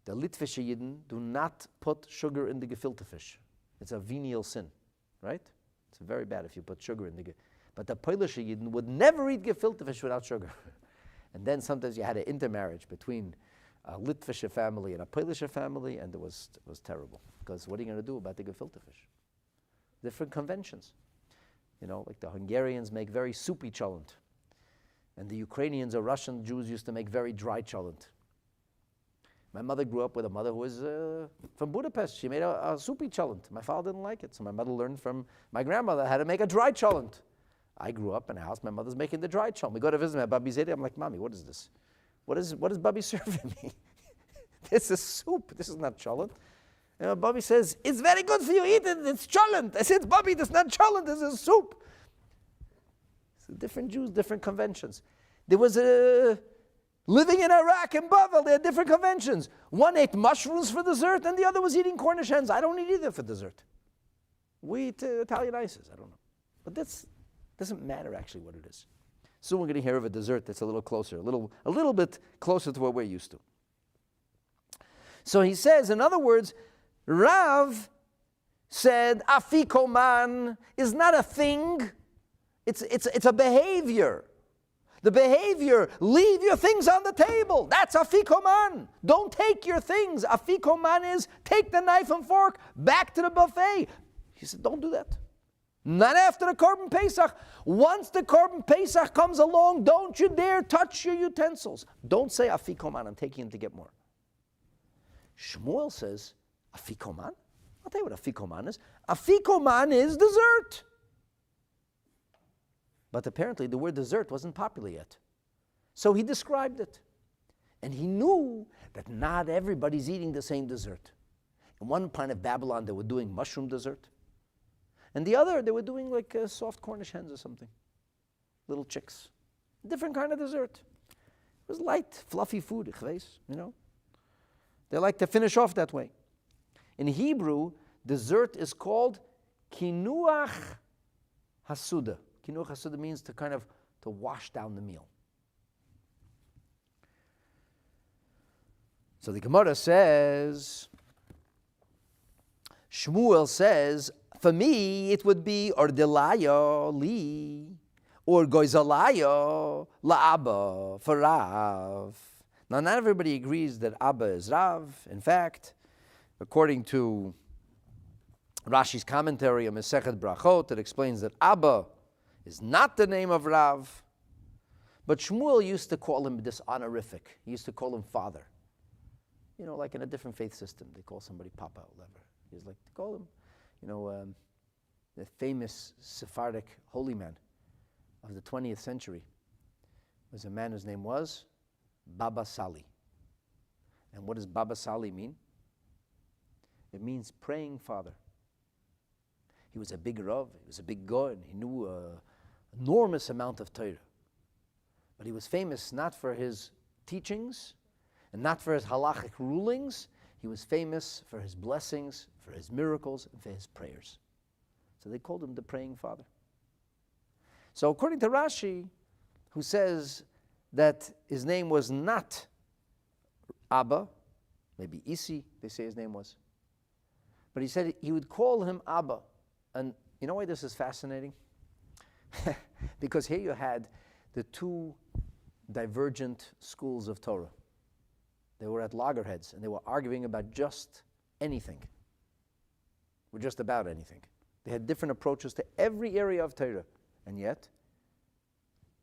The Litvische Yidden do not put sugar in the gefilte fish. It's a venial sin, right? It's very bad if you put sugar in the But the Polish Yidden would never eat gefilte fish without sugar. And then sometimes you had an intermarriage between a Litvische family and a Polish family, and it was terrible. Because what are you going to do about the gefilte fish? Different conventions. Like the Hungarians make very soupy cholent. And the Ukrainians or Russian Jews used to make very dry cholent. My mother grew up with a mother who was from Budapest. She made a soupy cholent. My father didn't like it, so my mother learned from my grandmother how to make a dry cholent. I grew up in a house, my mother's making the dry cholent. We go to visit my Babi Zedek, I'm like, Mommy, what is this? What is Babi serving me? This is soup, this is not cholent. And Bobby says, it's very good for you, eat it, it's cholent. I said, Bobby, this is not cholent, this is soup. So different Jews, different conventions. There was living in Iraq and Bavel, they had different conventions. One ate mushrooms for dessert and the other was eating Cornish hens. I don't eat either for dessert. We eat Italian ices, I don't know. But that doesn't matter actually what it is. Soon we're going to hear of a dessert that's a little closer, a little bit closer to what we're used to. So he says, in other words, Rav said, Afikoman is not a thing, it's a behavior. The behavior, leave your things on the table. That's Afikoman. Don't take your things. Afikoman is take the knife and fork back to the buffet. He said, don't do that. Not after the Korban Pesach. Once the Korban Pesach comes along, don't you dare touch your utensils. Don't say Afikoman, I'm taking him to get more. Shmuel says, Afikoman? I'll tell you what Afikoman is. Afikoman is dessert. But apparently the word dessert wasn't popular yet. So he described it. And he knew that not everybody's eating the same dessert. In one part of Babylon, they were doing mushroom dessert. And the other, they were doing like soft Cornish hens or something. Little chicks. Different kind of dessert. It was light, fluffy food, They like to finish off that way. In Hebrew, dessert is called kinuach hasuda. Kinuach hasuda means to wash down the meal. So the Gemara says, Shmuel says, for me it would be ordelayo li, or goizalayo la'abba, for Rav. Now, not everybody agrees that Abba is Rav. In fact, according to Rashi's commentary on Masechet Brachot, it explains that Abba is not the name of Rav, but Shmuel used to call him this honorific. He used to call him father. Like in a different faith system, they call somebody Papa or whatever. He's like to call him, the famous Sephardic holy man of the 20th century was a man whose name was Baba Sali. And what does Baba Sali mean? It means praying father. He was a big Rav, he was a big God, he knew an enormous amount of Torah. But he was famous not for his teachings and not for his halachic rulings. He was famous for his blessings, for his miracles, and for his prayers. So they called him the praying father. So according to Rashi, who says that his name was not Abba, maybe Isi, they say his name was. But he said he would call him Abba. And you know why this is fascinating? Because here you had the two divergent schools of Torah. They were at loggerheads, and they were arguing about just anything. Or just about anything. They had different approaches to every area of Torah. And yet,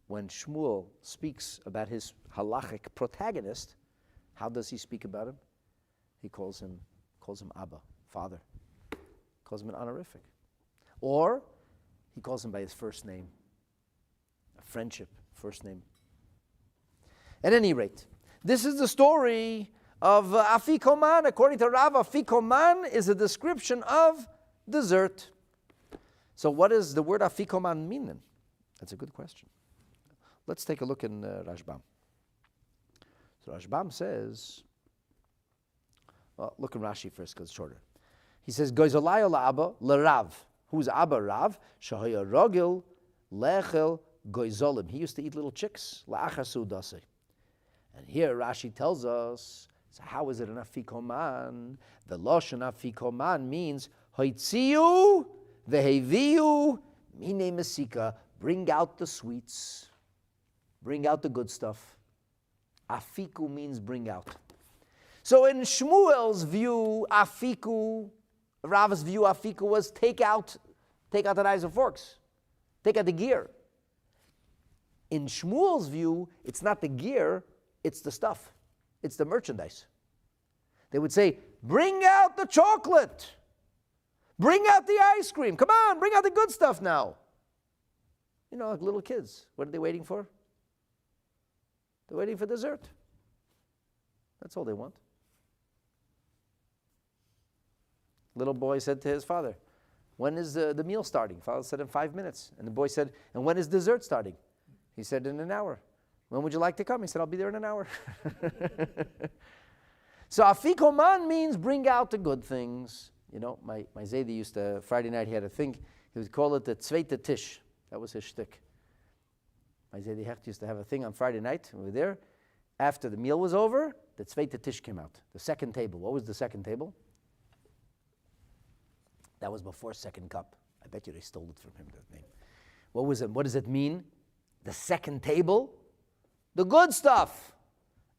when Shmuel speaks about his halachic protagonist, how does he speak about him? He calls him Abba, father. Calls him an honorific. Or he calls him by his first name. A friendship, first name. At any rate, this is the story of Afikoman. According to Rav, Afikoman is a description of dessert. So what does the word Afikoman mean then? That's a good question. Let's take a look in Rashbam. So Rashbam says, well, look in Rashi first because it's shorter. He says, Goizolai la Abba l'Rav. Who's Abba Rav? Shahaya Rogil lechel goizolim. He used to eat little chicks. La'achasu dase. And here Rashi tells us, so how is it an Afikoman? The Lashon Afikoman means Hoitziu veheviu mine mesika. Bring out the sweets. Bring out the good stuff. Afiku means bring out. So in Shmuel's view, Afiku, Rav's view, Afiku was take out the knives and forks. Take out the gear. In Shmuel's view, it's not the gear, it's the stuff. It's the merchandise. They would say, bring out the chocolate. Bring out the ice cream. Come on, bring out the good stuff now. You know, like little kids, what are they waiting for? They're waiting for dessert. That's all they want. Little boy said to his father, when is the meal starting? Father said, in 5 minutes. And the boy said, and when is dessert starting? He said, in an hour. When would you like to come? He said, I'll be there in an hour. So Afikoman means bring out the good things. You know, my Zaydi used to, Friday night he had a thing, he would call it the zweite Tisch. That was his shtick. My Zaydi Hecht used to have a thing on Friday night. We were there. After the meal was over, the zweite Tisch came out. The second table. What was the second table? That was before second cup. I bet you they stole it from him, that name. What was it? What does it mean? The second table? The good stuff.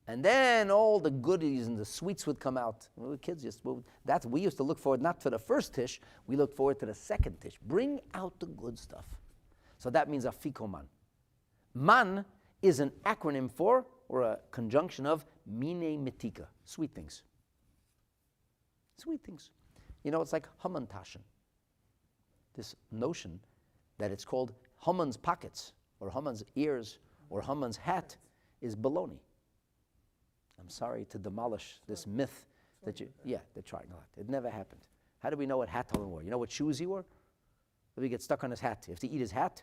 And then all the goodies and the sweets would come out. We were kids, we used to look forward not to the first tish, we looked forward to the second tish. Bring out the good stuff. So that means Afikoman. Man is an acronym for, or a conjunction of, mine metika, sweet things. Sweet things. You know, it's like Hamantaschen. This notion that it's called Haman's pockets, or Haman's ears, or Haman's hat is baloney. I'm sorry to demolish this myth that they're trying a lot. It never happened. How do we know what hat Haman wore? You know what shoes he wore? If he gets stuck on his hat, you have to eat his hat.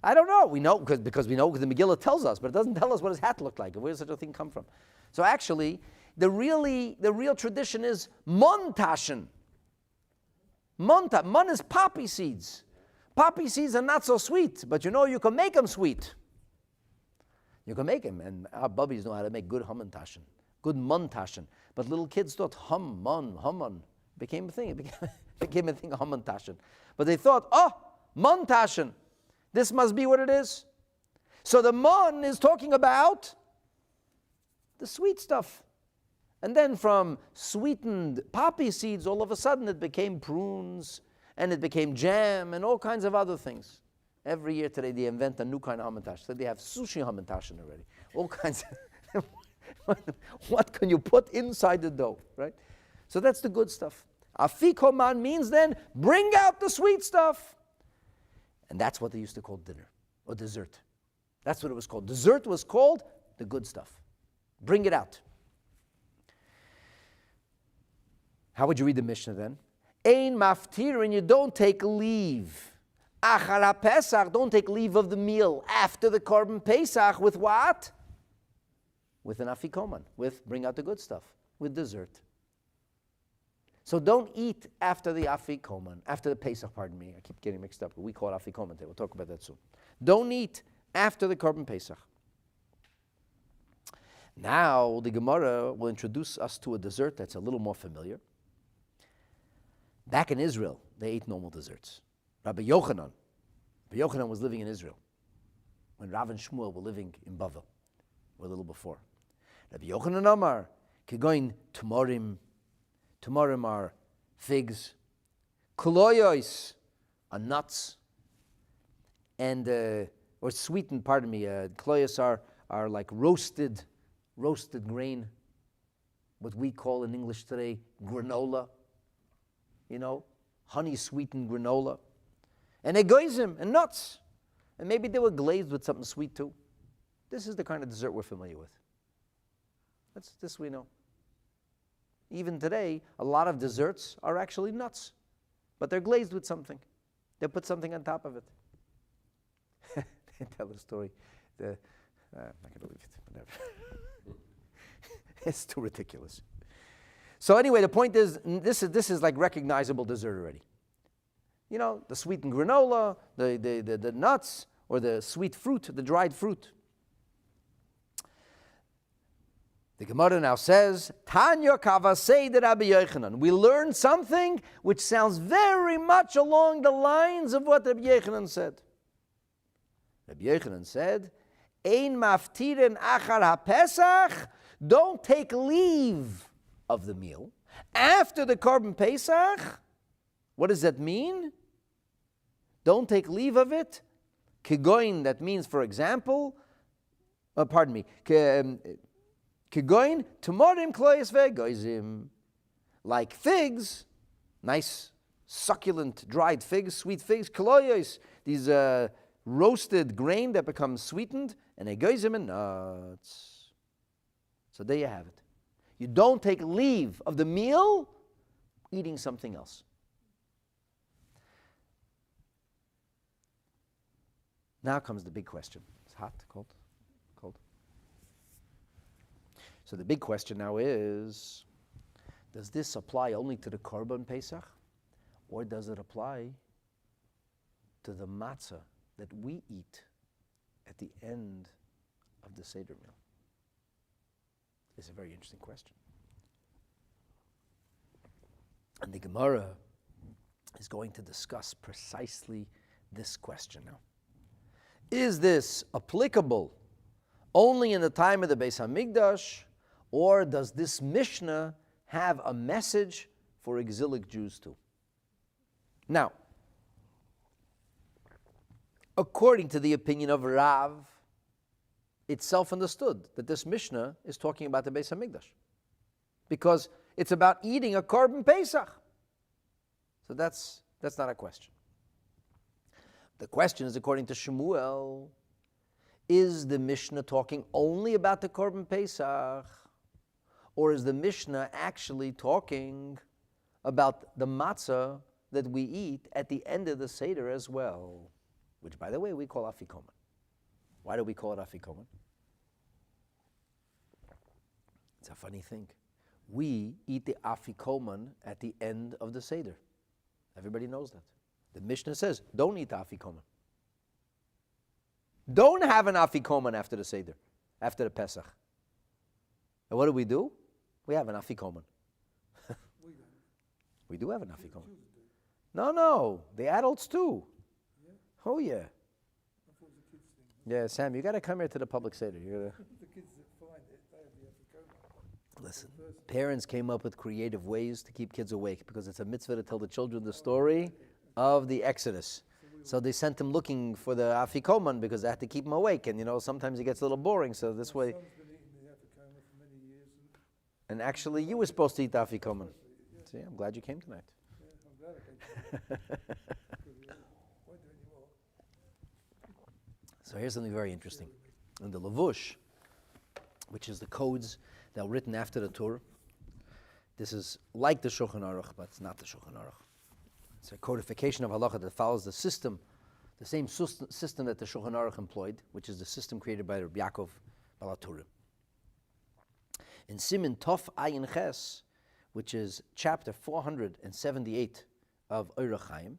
I don't know. We know because we know because the Megillah tells us, but it doesn't tell us what his hat looked like. Where does such a thing come from? So actually, the real tradition is montaschen. Mon is poppy seeds. Poppy seeds are not so sweet, but you know you can make them sweet. You can make them, and our bubbies know how to make good hamantaschen, good montaschen. But little kids thought Haman became a thing. It became a thing, hamantaschen. But they thought, montaschen. This must be what it is. So the mon is talking about the sweet stuff. And then from sweetened poppy seeds, all of a sudden it became prunes, and it became jam, and all kinds of other things. Every year today they invent a new kind of hamantash. So they have sushi hamantashen already. All kinds of what can you put inside the dough, right? So that's the good stuff. Afikoman means then, bring out the sweet stuff. And that's what they used to call dinner, or dessert. That's what it was called. Dessert was called the good stuff. Bring it out. How would you read the Mishnah then? Ein Maftirin, you don't take leave. Achar Pesach, don't take leave of the meal after the Korban Pesach with what? With an Afikoman, with bring out the good stuff, with dessert. So don't eat after the Afikoman, after the Pesach, pardon me. I keep getting mixed up. We call it Afikoman today. We'll talk about that soon. Don't eat after the Korban Pesach. Now, the Gemara will introduce us to a dessert that's a little more familiar. Back in Israel, they ate normal desserts. Rabbi Yochanan was living in Israel when Rav and Shmuel were living in Bavel, or a little before. Rabbi Yochanan Amar, Kegoin Tumorim are figs, Kuloyos are nuts, and or sweetened, Kuloyos are like roasted grain, what we call in English today granola, honey sweetened granola, and egoism and nuts, and maybe they were glazed with something sweet too. This is the kind of dessert we're familiar with. This we know. Even today, a lot of desserts are actually nuts, but they're glazed with something. They put something on top of it. They tell the story. I'm not going to believe it. Whatever. It's too ridiculous. So anyway, the point is, this is like recognizable dessert already. The sweetened granola, the nuts, or the sweet fruit, the dried fruit. The Gemara now says, Tanya Kavasei de Rabbi Yochanan. We learned something which sounds very much along the lines of what Rabbi Yochanan said. Rabbi Yochanan said, Ein Maftirin achar ha-Pesach. Don't take leave of the meal after the Korban Pesach. What does that mean? Don't take leave of it. Kegoin, that means, for example, Kegoin, tumorim kloyes vegoizim, like figs, nice, succulent, dried figs, sweet figs, kloyes, these roasted grain that becomes sweetened, and egoizim and nuts. So there you have it. You don't take leave of the meal eating something else. Now comes the big question. It's hot, cold. So the big question now is, does this apply only to the Korban Pesach, or does it apply to the matzah that we eat at the end of the Seder meal? It's a very interesting question. And the Gemara is going to discuss precisely this question now. Is this applicable only in the time of the Beis HaMikdash, or does this Mishnah have a message for exilic Jews too? Now, according to the opinion of Rav, it's self-understood that this Mishnah is talking about the Beis HaMikdash, because it's about eating a Korban Pesach. So that's not a question. The question is, according to Shmuel, is the Mishnah talking only about the Korban Pesach, or is the Mishnah actually talking about the matzah that we eat at the end of the Seder as well? Which, by the way, we call Afikoman. Why do we call it Afikoman? It's a funny thing. We eat the Afikoman at the end of the Seder. Everybody knows that. The Mishnah says, don't eat the Afikoman. Don't have an Afikoman after the Seder, after the Pesach. And what do? We have an Afikoman. We do have an Afikoman. No, the adults too. Yeah? Oh yeah. I thought it was a kids thing. Yeah, Sam, you got to come here to the public Seder. The kids that find it, they have the Afikoman. Listen, parents came up with creative ways to keep kids awake, because it's a mitzvah to tell the children the story of the Exodus. So they sent him looking for the Afikoman because they had to keep him awake. And sometimes it gets a little boring. So this way. My son's been eating the Afikoman for many years. And actually, you were supposed to eat the Afikoman. See, I'm glad you came tonight. Yeah, I'm glad I came. Won't do anymore. So here's something very interesting. In the Levush, which is the codes that were written after the Torah, this is like the Shulchan Aruch, but it's not the Shulchan Aruch. It's a codification of halacha that follows the system The same system that the Shulchan Aruch employed, which is the system created by Rabbi Yaakov Balaturim. In Siman Tov Ayin Ches, which is chapter 478 of Orach Chaim,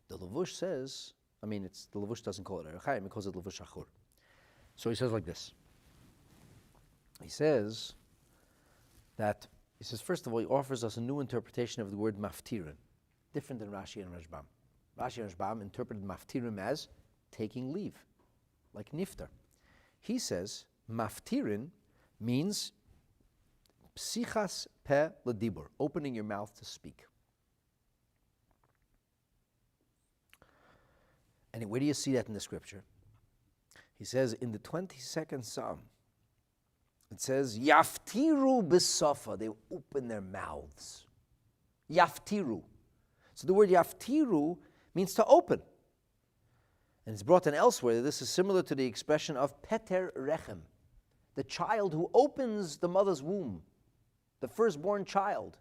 the Levush says, the Levush doesn't call it Orach Chaim, he calls it Levush Achur. So he says like this. He says, first of all, he offers us a new interpretation of the word Maftirin, different than Rashi and Rashbam. Rashi and Rashbam interpreted Maftirin as taking leave, like niftar. He says Maftirin means psichas pe ledibur, opening your mouth to speak. And where do you see that in the scripture? He says in the 22nd Psalm, it says, Yaftiru b'sofa, they open their mouths. Yaftiru. So the word Yaftiru means to open. And it's brought in elsewhere. This is similar to the expression of Peter Rechem, the child who opens the mother's womb, the firstborn child,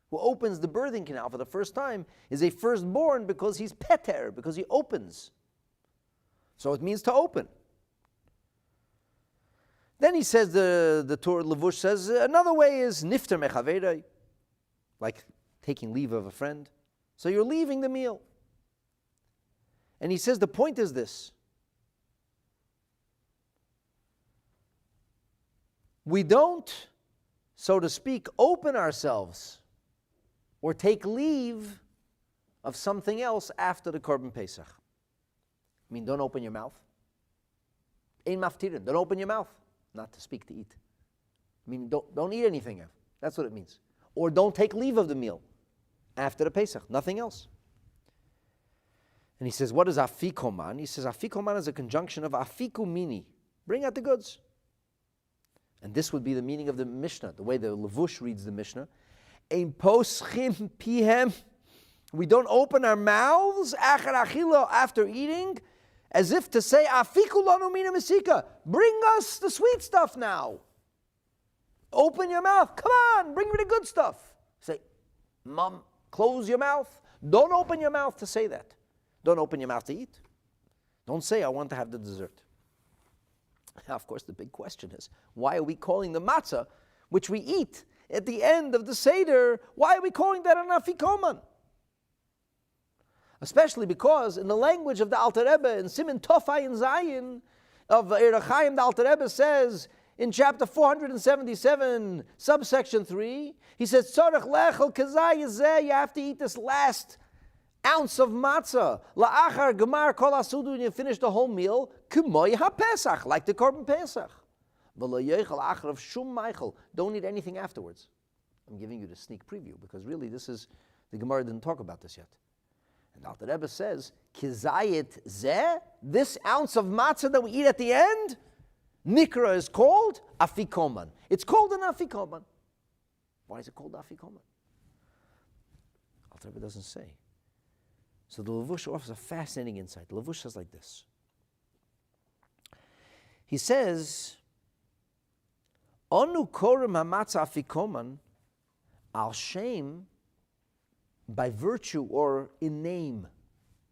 who opens the birthing canal for the first time, is a firstborn because he's Peter, because he opens. So it means to open. Then he says, the Torah Levush says, another way is nifter mechaveirei, like taking leave of a friend. So you're leaving the meal. And he says the point is this. We don't, so to speak, open ourselves or take leave of something else after the Korban Pesach. Don't open your mouth. Ein maftirin, don't open your mouth. Not to speak, to eat. Don't eat anything. That's what it means. Or don't take leave of the meal after the Pesach. Nothing else. And he says, what is Afikoman? He says, Afikoman is a conjunction of Afikumini. Bring out the goods. And this would be the meaning of the Mishnah, the way the Levush reads the Mishnah. Ein poschim pihem. We don't open our mouths after eating, as if to say, Afikulanu mina mesika, bring us the sweet stuff now. Open your mouth. Come on, bring me the good stuff. Say, Mom, close your mouth. Don't open your mouth to say that. Don't open your mouth to eat. Don't say, I want to have the dessert. Now, of course, the big question is, why are we calling the matzah, which we eat at the end of the Seder, why are we calling that an Afikoman? Especially because in the language of the Alter Rebbe, in Siman Tov Ayin Zayin of Orach Chaim, the Alter Rebbe says in chapter 477, subsection 3, he says, Tzorech lechel kazay yezeh, you have to eat this last ounce of matzah. La'achar gemar kol asudu, and you finish the whole meal, k'moy ha-pesach, like the Korban Pesach. V'lo yochel achar of shum meichel, don't eat anything afterwards. I'm giving you the sneak preview, because really the Gemara didn't talk about this yet. And Alter Rebbe says, Kizayit zeh, this ounce of matzah that we eat at the end, Nikra is called Afikoman. It's called an Afikoman. Why is it called Afikoman? Alter Rebbe doesn't say. So the Levush offers a fascinating insight. The Levush says like this. He says, Onu korim hamatzah Afikoman al shem, by virtue or in name,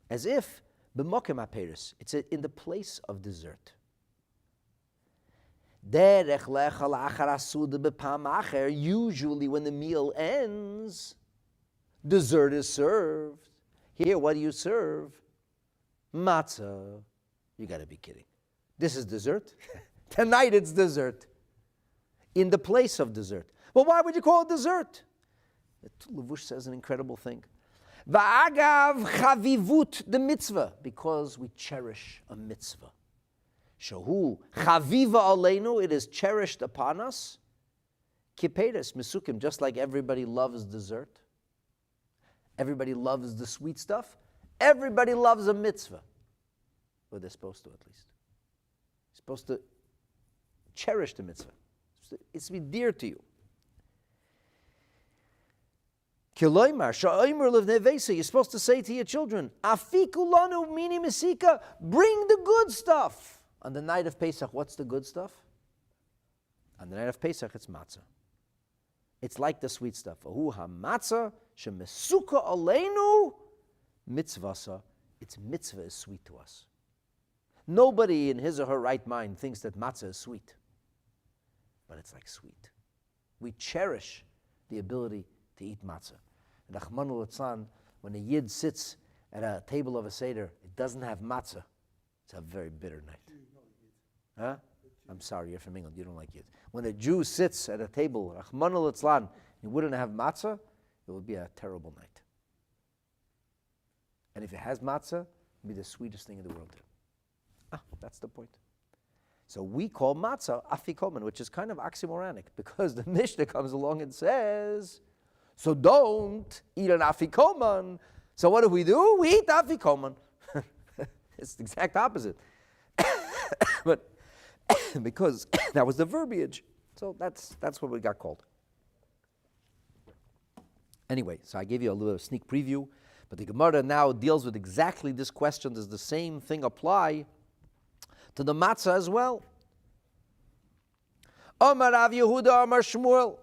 as if b'mokem haperis, it's in the place of dessert. Usually when the meal ends, dessert is served. Here, what do you serve? Matzah. You got to be kidding. This is dessert? Tonight it's dessert. In the place of dessert. Well, why would you call it dessert? The Levush says an incredible thing. Va'agav chavivut the mitzvah, because we cherish a mitzvah. Shahu chaviva aleinu, it is cherished upon us. Kipedes misukim, just like everybody loves dessert. Everybody loves the sweet stuff. Everybody loves a mitzvah. Or they're supposed to, at least. You're supposed to cherish the mitzvah. It's to be dear to you. You're supposed to say to your children, Afikulanu mini mesika, bring the good stuff. On the night of Pesach, what's the good stuff? On the night of Pesach, it's matzah. It's like the sweet stuff. Ahu ha-matzah shemesuka aleinu mitzvasa. its mitzvah is sweet to us. Nobody in his or her right mind thinks that matzah is sweet. But it's like sweet. We cherish the ability to eat matzah. And Rachmana litzlan, when a yid sits at a table of a seder, it doesn't have matzah. It's a very bitter night. Huh? I'm sorry, you're from England. You don't like it. When a Jew sits at a table, Rachmana litzlan, he wouldn't have matzah, it would be a terrible night. And if it has matzah, it would be the sweetest thing in the world. That's the point. So we call matzah Afikoman, which is kind of oxymoronic, because the Mishnah comes along and says, so don't eat an Afikoman. So what do? We eat Afikoman. It's the exact opposite. But because that was the verbiage. So that's what we got called. Anyway, so I gave you a little sneak preview, but the Gemara now deals with exactly this question. Does the same thing apply to the matzah as well? Amar Rav Yehuda, Amar Shmuel.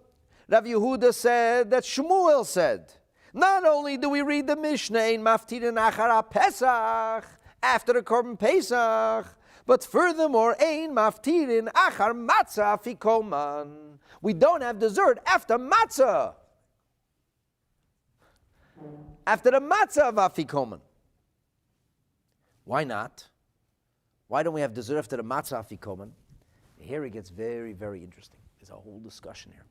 Rav Yehuda said that Shmuel said, not only do we read the Mishnah in Maftirin achara Pesach, after the Korban Pesach, but furthermore, ein Maftirin achar matzah Afikoman. We don't have dessert after matzah. After the matzah of Afikoman. Why not? Why don't we have dessert after the matzah Afikoman? Here it gets very, very interesting. There's a whole discussion here.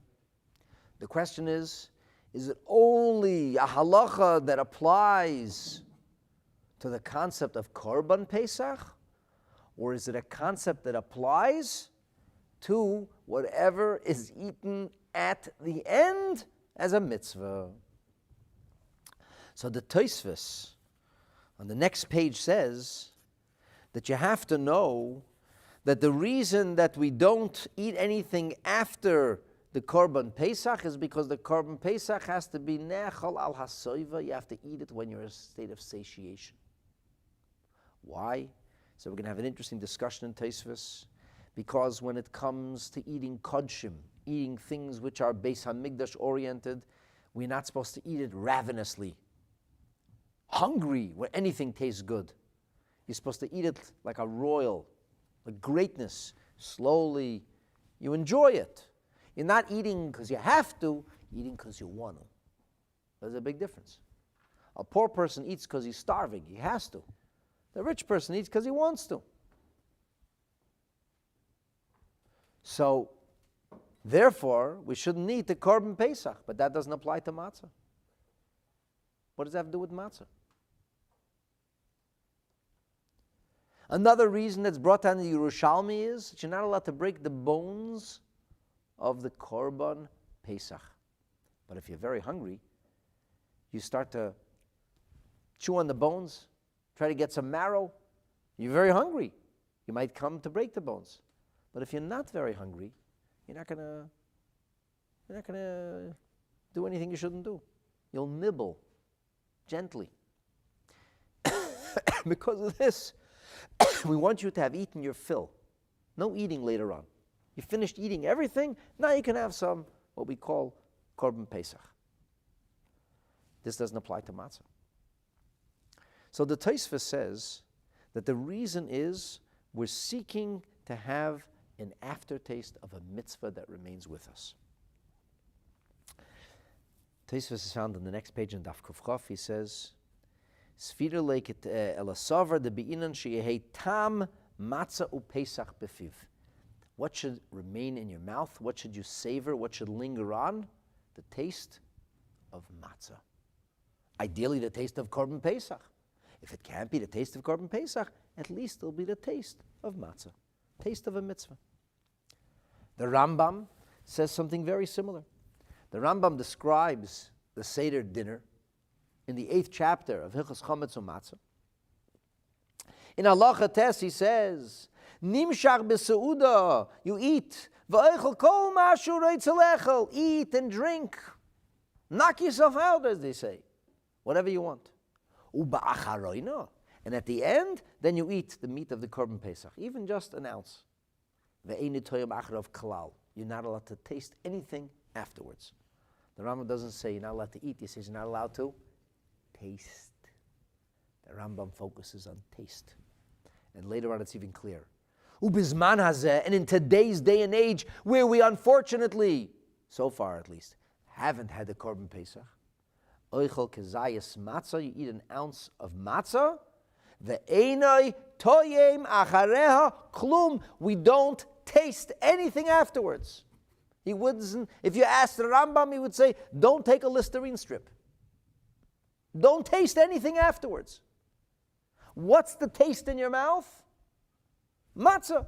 The question is it only a halacha that applies to the concept of Korban Pesach? Or is it a concept that applies to whatever is eaten at the end as a mitzvah? So the Tosfos on the next page says that you have to know that the reason that we don't eat anything after the Korban Pesach is because the Korban Pesach has to be nechal al hasoiva. You have to eat it when you're in a state of satiation. Why? So we're going to have an interesting discussion in Tosfos, because when it comes to eating kodshim, eating things which are Beis Hamikdash oriented, we're not supposed to eat it ravenously, hungry when anything tastes good. You're supposed to eat it like a royal, like greatness, slowly. You enjoy it. You're not eating because you have to, eating because you want to. There's a big difference. A poor person eats because he's starving, he has to. The rich person eats because he wants to. So, therefore, we shouldn't eat the Korban Pesach, but that doesn't apply to matzah. What does that have to do with matzah? Another reason that's brought down in the Yerushalmi is that you're not allowed to break the bones of the Korban Pesach. But if you're very hungry, you start to chew on the bones, try to get some marrow. You're very hungry. You might come to break the bones. But if you're not very hungry, you're not gonna do anything you shouldn't do. You'll nibble gently. Because of this, we want you to have eaten your fill. No eating later on. You finished eating everything, now you can have some, what we call Korban Pesach. This doesn't apply to matzah. So the Tosfos says that the reason is we're seeking to have an aftertaste of a mitzvah that remains with us. Tosfos is found on the next page in Daf Kuf Chaf. He says, Sfira leiket elasavar de beinan sheyehei tam matzah upesach befiv. What should remain in your mouth? What should you savor? What should linger on? The taste of matzah. Ideally, the taste of Korban Pesach. If it can't be the taste of Korban Pesach, at least it'll be the taste of matzah, taste of a mitzvah. The Rambam says something very similar. The Rambam describes the Seder dinner in the 8th chapter of Hilchos Chametz U'Matzah. In Halacha Tes, he says, Nimshach b'seuda, you eat, v'oichel kol mashu reitzalechel, eat and drink. Knock yourself out, as they say. Whatever you want. Uba'acharoina, and at the end, then you eat the meat of the Korban Pesach, even just an ounce. Ve'eini toyam acharav kalal. You're not allowed to taste anything afterwards. The Rambam doesn't say you're not allowed to eat, he says you're not allowed to taste. The Rambam focuses on taste. And later on it's even clearer. Ubizman hazeh, and in today's day and age, where we unfortunately, so far at least, haven't had the Korban Pesach, oichel kezayis matzah, you eat an ounce of matzah, the einoi toyem achareha klum, we don't taste anything afterwards. He wouldn't, if you asked the Rambam, he would say, don't take a Listerine strip. Don't taste anything afterwards. What's the taste in your mouth? Matzah.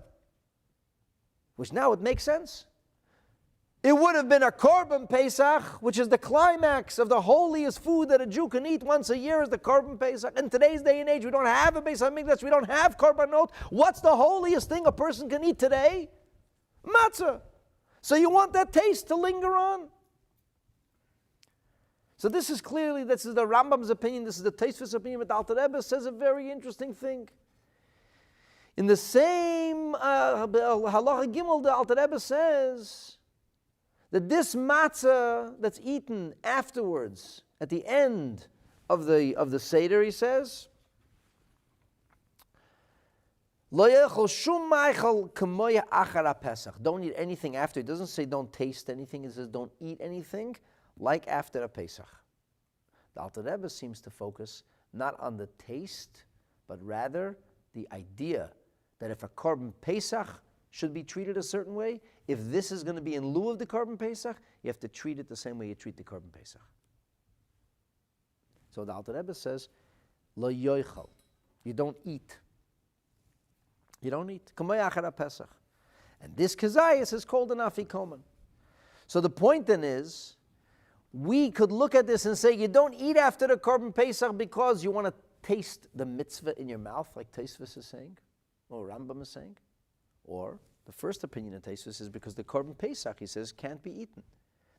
Which now it makes sense. It would have been a Korban Pesach, which is the climax of the holiest food that a Jew can eat once a year, is the Korban Pesach. In today's day and age, we don't have a Pesach Mikdash, we don't have Korbanot. What's the holiest thing a person can eat today? Matzah. So you want that taste to linger on. So this is the Rambam's opinion, this is the Tosfos' opinion, but the Alter Rebbe says a very interesting thing. In the same Halacha Gimel, the Alter Rebbe says that this matzah that's eaten afterwards, at the end of the Seder, he says, don't eat anything after. It doesn't say don't taste anything, it says don't eat anything like after a Pesach. The Alter Rebbe seems to focus not on the taste, but rather the idea that if a Korban Pesach should be treated a certain way, if this is going to be in lieu of the Korban Pesach, you have to treat it the same way you treat the Korban Pesach. So the Alter Rebbe says, lo yoichal, you don't eat. You don't eat. Kamay achara Pesach. And this kezayis is called an Afikoman. So the point then is, we could look at this and say, you don't eat after the Korban Pesach because you want to taste the mitzvah in your mouth, like Tosfos is saying, or Rambam is saying. Or the first opinion of Tosfos is because the Korban Pesach, he says, can't be eaten.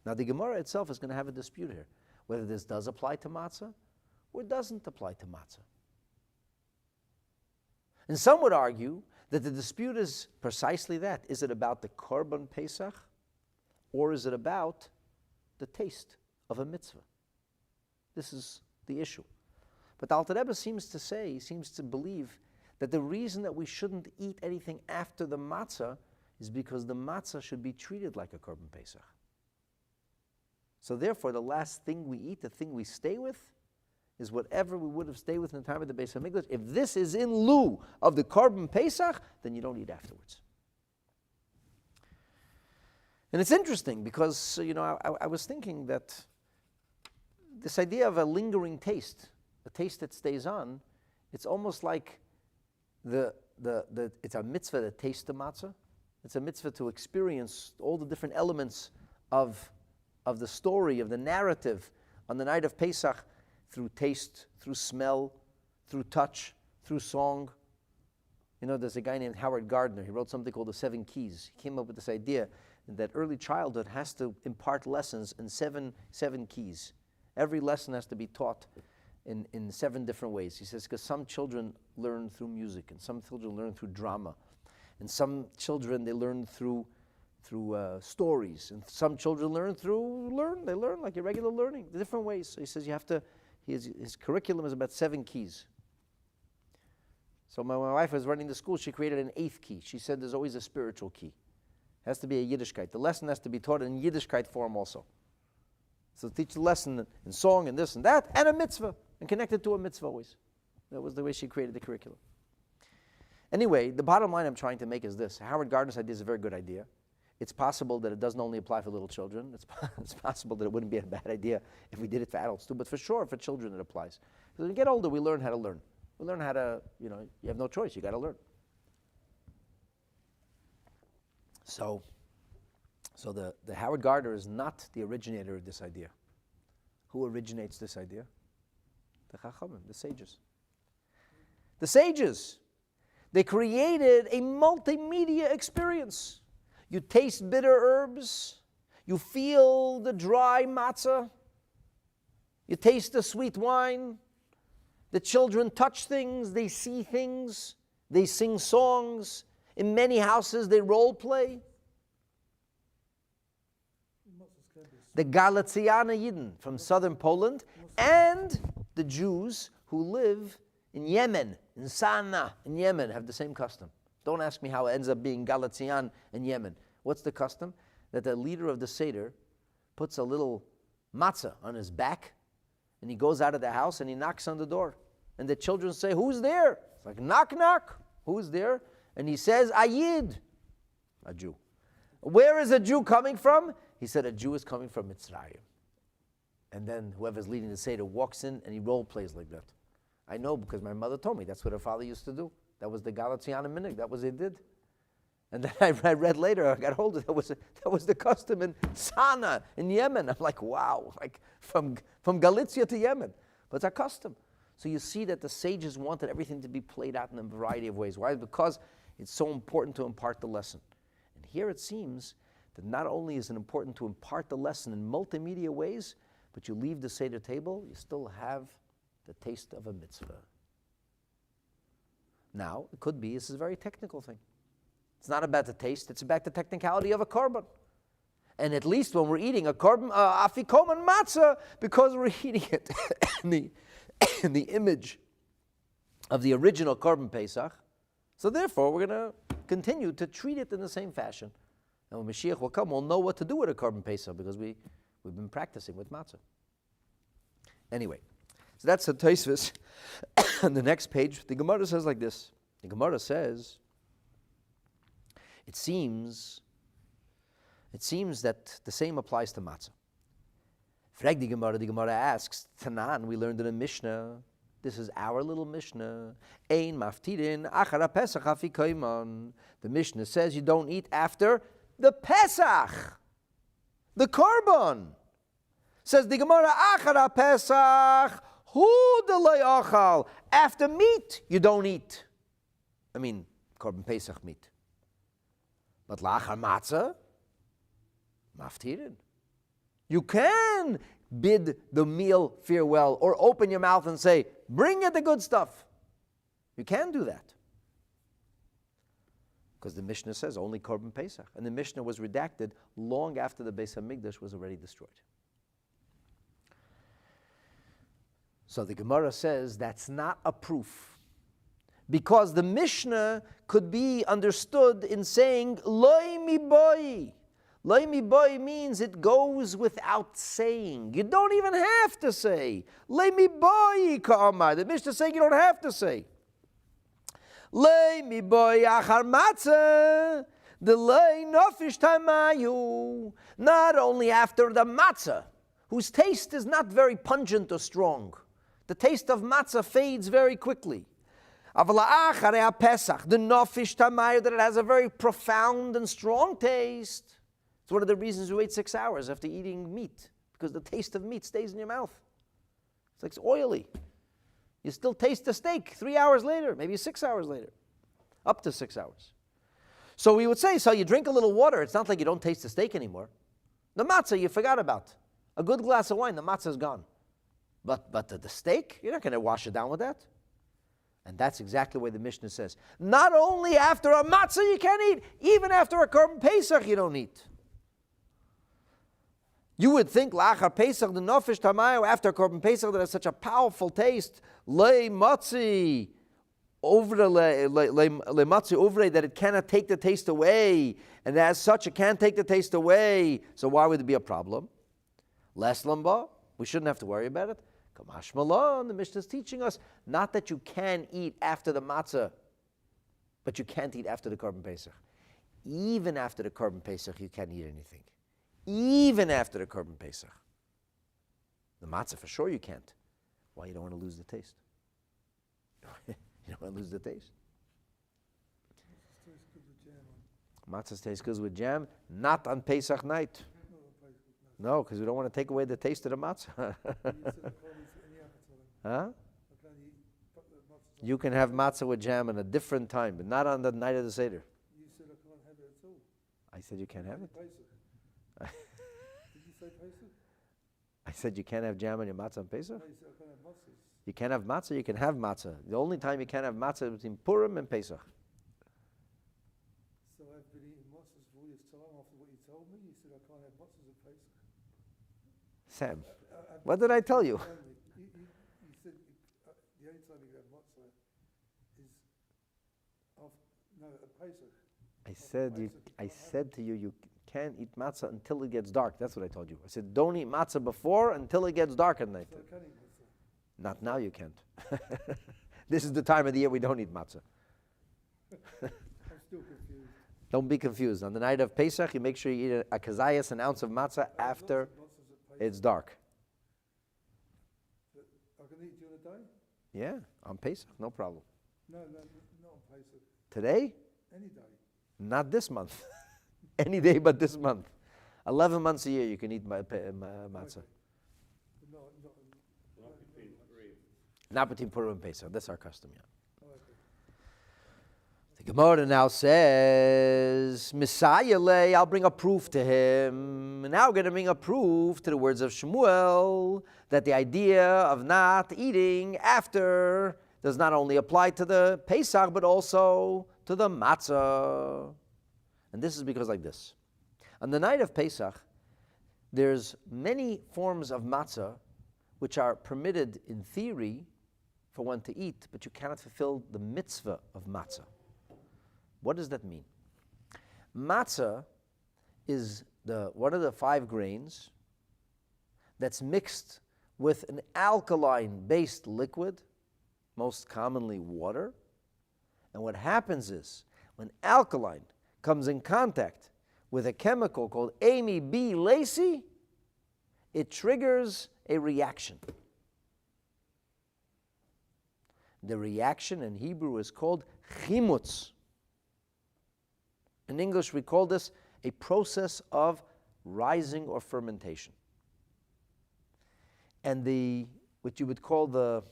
Now the Gemara itself is going to have a dispute here, whether this does apply to matzah or doesn't apply to matzah. And some would argue that the dispute is precisely that. Is it about the Korban Pesach, or is it about the taste of a mitzvah? This is the issue. But the Alter Rebbe seems to believe that the reason that we shouldn't eat anything after the matzah is because the matzah should be treated like a Korban Pesach. So therefore, the last thing we eat, the thing we stay with, is whatever we would have stayed with in the time of the Beis HaMikdash. If this is in lieu of the Korban Pesach, then you don't eat afterwards. And it's interesting because, I was thinking that this idea of a lingering taste, a taste that stays on, it's almost like it's a mitzvah to taste the matzah. It's a mitzvah to experience all the different elements of the story, of the narrative on the night of Pesach, through taste, through smell, through touch, through song. There's a guy named Howard Gardner. He wrote something called the 7 Keys. He came up with this idea that early childhood has to impart lessons in seven keys. Every lesson has to be taught in 7 different ways. He says, because some children learn through music, and some children learn through drama, and some children, they learn through stories, and some children they learn like irregular learning, different ways. So he says his curriculum is about 7 keys. So my wife was running the school, she created an 8th key. She said there's always a spiritual key. It has to be a Yiddishkeit. The lesson has to be taught in Yiddishkeit form also. So teach the lesson in song and this and that, and a mitzvah, and connect it to a mitzvah always. That was the way she created the curriculum. Anyway, the bottom line I'm trying to make is this. Howard Gardner's idea is a very good idea. It's possible that it doesn't only apply for little children. It's possible that it wouldn't be a bad idea if we did it for adults too, but for sure for children it applies. Because when we get older, we learn how to learn. We learn how to, you have no choice, you got to learn. So the Howard Gardner is not the originator of this idea. Who originates this idea? The Chachamim, the sages. The sages. They created a multimedia experience. You taste bitter herbs. You feel the dry matzah. You taste the sweet wine. The children touch things. They see things. They sing songs. In many houses, they role play. The Galiciana Yidden from southern Poland and the Jews who live in Yemen, in Sana'a, in Yemen, have the same custom. Don't ask me how it ends up being Galatian in Yemen. What's the custom? That the leader of the Seder puts a little matzah on his back, and he goes out of the house and he knocks on the door. And the children say, who's there? It's like, knock, knock. Who's there? And he says, Ayid, a Jew. Where is a Jew coming from? He said, a Jew is coming from Mitzrayim. And then whoever's leading the Seder walks in and he role plays like that. I know because my mother told me that's what her father used to do. That was the Galatian minhag. That was what they did. And then I read later, I got hold of it, that was the custom in Sana'a, in Yemen. I'm like, wow, like from Galicia to Yemen. But it's a custom. So you see that the sages wanted everything to be played out in a variety of ways. Why? Because it's so important to impart the lesson. And here it seems that not only is it important to impart the lesson in multimedia ways, but you leave the Seder table, you still have the taste of a mitzvah. Now, it could be, this is a very technical thing. It's not about the taste, it's about the technicality of a korban. And at least when we're eating a korban, Afikoman matzah, because we're eating it in the image of the original Korban Pesach, so therefore we're going to continue to treat it in the same fashion. And when Mashiach will come, we'll know what to do with a Korban Pesach, because we've been practicing with matzah. Anyway, so that's the Tosfos. On the next page, the Gemara says like this. The Gemara says, it seems that the same applies to matzah. Frag the Gemara asks, Tanan, we learned in a Mishnah, this is our little Mishnah, Ein Maftirin, Achara Pesach Afikoman. The Mishnah says you don't eat after the Pesach, the Korban. Says the Gemara, Achara Pesach, Hu delay achal. After meat, you don't eat. I mean, Korban Pesach meat. But lachar matzah, maftirin. You can bid the meal farewell or open your mouth and say, bring it the good stuff. You can do that. Because the Mishnah says only Korban Pesach. And the Mishnah was redacted long after the Beis HaMikdash was already destroyed. So the Gemara says that's not a proof. Because the Mishnah could be understood in saying, Loi mi boi. Loi mi boi means it goes without saying. You don't even have to say. Loi mi boi ka'amar. The Mishnah is saying you don't have to say. Loi mi boi achar matzah. The loi nofish tamayu. Not only after the matzah, whose taste is not very pungent or strong. The taste of matzah fades very quickly. The nofish tamayu, that it has a very profound and strong taste. It's one of the reasons you wait 6 hours after eating meat, because the taste of meat stays in your mouth. It's like it's oily. You still taste the steak 3 hours later, maybe 6 hours later, up to 6 hours. So we would say, so you drink a little water, it's not like you don't taste the steak anymore. The matzah you forgot about. A good glass of wine, the matzah is gone. But the steak, you're not going to wash it down with that. And that's exactly what the Mishnah says. Not only after a matzah you can't eat, even after a Korban Pesach you don't eat. You would think, Lachar Pesach, the Nofish Tamayo, after a Korban Pesach that has such a powerful taste, Le Matzi, over Le Matzi over that it cannot take the taste away, and as such it can't take the taste away. So why would it be a problem? Less lamba, we shouldn't have to worry about it. Kamash Malon, the Mishnah is teaching us, not that you can eat after the matzah, but you can't eat after the Korban Pesach. Even after the Korban Pesach, you can't eat anything. Even after the Korban Pesach. The matzah, for sure you can't. Why? You don't want to lose the taste. You don't want to lose the taste. Matzah tastes good with jam, not on Pesach night. No, because we don't want to take away the taste of the matzah. Huh? You can have matzah with jam at a different time, but not on the night of the Seder. You said I can't have it at all. I said you can't have it. Did you say Pesach? I said you can't have jam on your matzah on Pesach? No, you said I can't have matzahs. You can't have matzah, you can have matzah. The only time you can't have matzah is between Purim and Pesach. So I've been eating matzahs for all this time after what you told me. You said I can't have matzahs at Pesach. Sam, what did I tell you? You said the only time you can have matzah No, a Pesach. I said to you, you can't eat matzah until it gets dark. That's what I told you. I said, don't eat matzah before until it gets dark at night. So I can't eat matzah. Not now, you can't. This is the time of the year we don't eat matzah. I'm still confused. Don't be confused. On the night of Pesach, you make sure you eat a kazayas, an ounce of matzah after it's dark. I can eat during the day? Yeah, on Pesach, no problem. No, not on Pesach. Today? Any day. Not this month. Any day but this month. 11 months a year you can eat matzah. Okay. Not between Purim and Pesach. That's our custom, yeah. Okay. The Gemara now says, Messiah lay, I'll bring a proof to him. And now we're going to bring a proof to the words of Shmuel that the idea of not eating after does not only apply to the Pesach, but also to the matzah. And this is because like this. On the night of Pesach, there's many forms of matzah which are permitted in theory for one to eat, but you cannot fulfill the mitzvah of matzah. What does that mean? Matzah is one of the 5 grains that's mixed with an alkaline-based liquid, most commonly water. And what happens is, when alkaline comes in contact with a chemical called Amy B. Lacey, it triggers a reaction. The reaction in Hebrew is called chimutz. In English, we call this a process of rising or fermentation. And what you would call the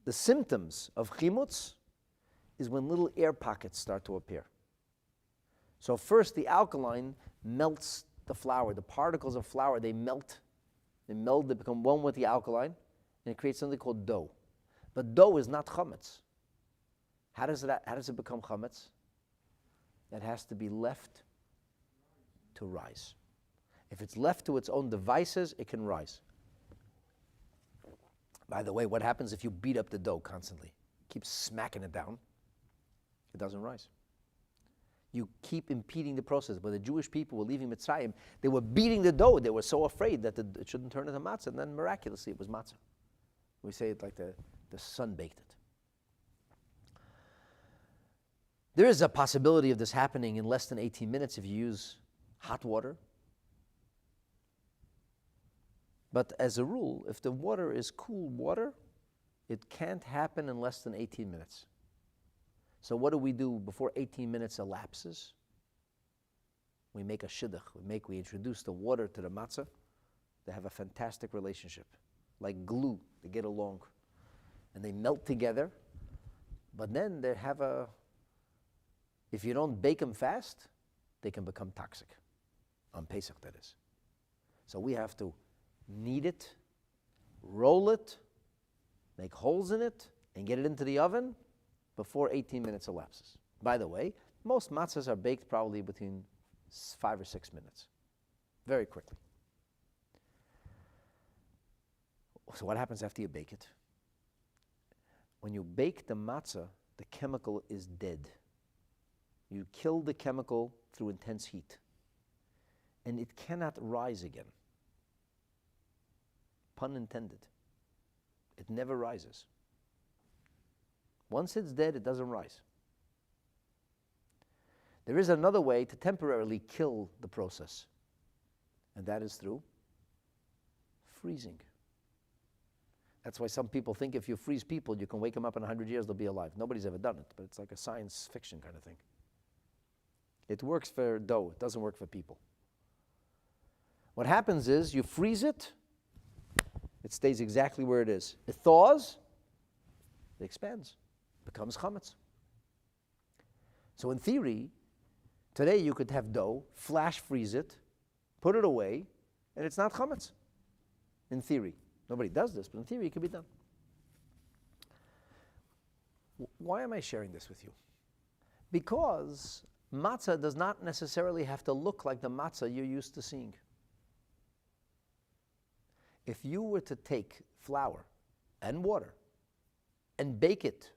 symptoms of chimutz is when little air pockets start to appear. So first, the alkaline melts the flour. The particles of flour, they melt. They meld, they become one with the alkaline, and it creates something called dough. But dough is not chametz. How does it become chametz? That has to be left to rise. If it's left to its own devices, it can rise. By the way, what happens if you beat up the dough constantly? Keep smacking it down. It doesn't rise. You keep impeding the process. When the Jewish people were leaving Mitzrayim, they were beating the dough. They were so afraid that it shouldn't turn into matzah. And then miraculously, it was matzah. We say it like the sun baked it. There is a possibility of this happening in less than 18 minutes if you use hot water. But as a rule, if the water is cool water, it can't happen in less than 18 minutes. So what do we do before 18 minutes elapses? We make a shidduch. We introduce the water to the matzah. They have a fantastic relationship. Like glue, they get along. And they melt together. But then they have if you don't bake them fast, they can become toxic. On Pesach, that is. So we have to knead it, roll it, make holes in it, and get it into the oven before 18 minutes elapses. By the way, most matzahs are baked probably between 5 or 6 minutes. Very quickly. So what happens after you bake it? When you bake the matzah, the chemical is dead. You kill the chemical through intense heat. And it cannot rise again. Pun intended. It never rises. Once it's dead, it doesn't rise. There is another way to temporarily kill the process, and that is through freezing. That's why some people think if you freeze people, you can wake them up in 100 years, they'll be alive. Nobody's ever done it, but it's like a science fiction kind of thing. It works for dough. It doesn't work for people. What happens is you freeze it, it stays exactly where it is. It thaws, it expands, becomes chametz. So in theory, today you could have dough, flash freeze it, put it away, and it's not chametz. In theory. Nobody does this, but in theory it could be done. Why am I sharing this with you? Because matzah does not necessarily have to look like the matzah you're used to seeing. If you were to take flour and water and bake it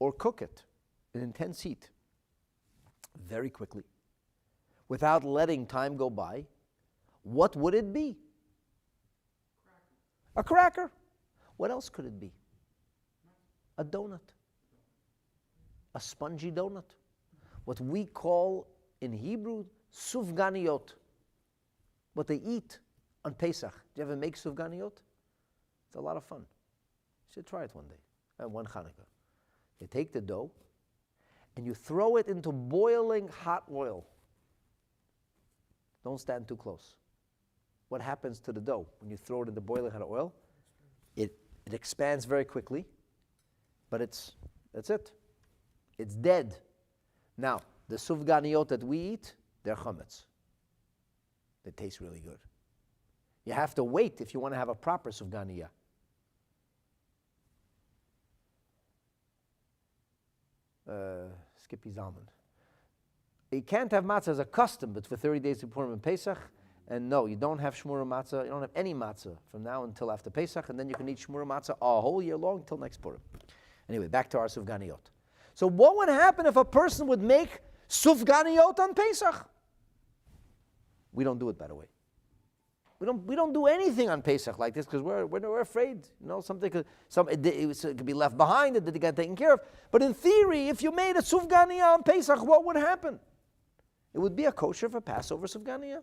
or cook it an intense heat very quickly, without letting time go by, what would it be? A cracker. What else could it be? A donut. A spongy donut. What we call in Hebrew sufganiyot. What they eat on Pesach. Do you ever make sufganiyot? It's a lot of fun. You should try it one day, one Hanukkah. You take the dough and you throw it into boiling hot oil. Don't stand too close. What happens to the dough when you throw it into boiling hot oil? It expands very quickly, but that's it. It's dead. Now, the sufganiyot that we eat, they're chametz. They taste really good. You have to wait if you want to have a proper sufganiyah. Skippy Zalman. You can't have matzah as a custom, but for 30 days before Purim and Pesach. And no, you don't have shmura matzah. You don't have any matzah from now until after Pesach, and then you can eat shmura matzah a whole year long until next Purim. Anyway, back to our sufganiyot. So what would happen if a person would make sufganiyot on Pesach? We don't do it, by the way. We don't do anything on Pesach like this because we're afraid, something it could be left behind, that it got taken care of. But in theory, if you made a sufganiyah on Pesach, what would happen? It would be a kosher for Passover sufganiyah.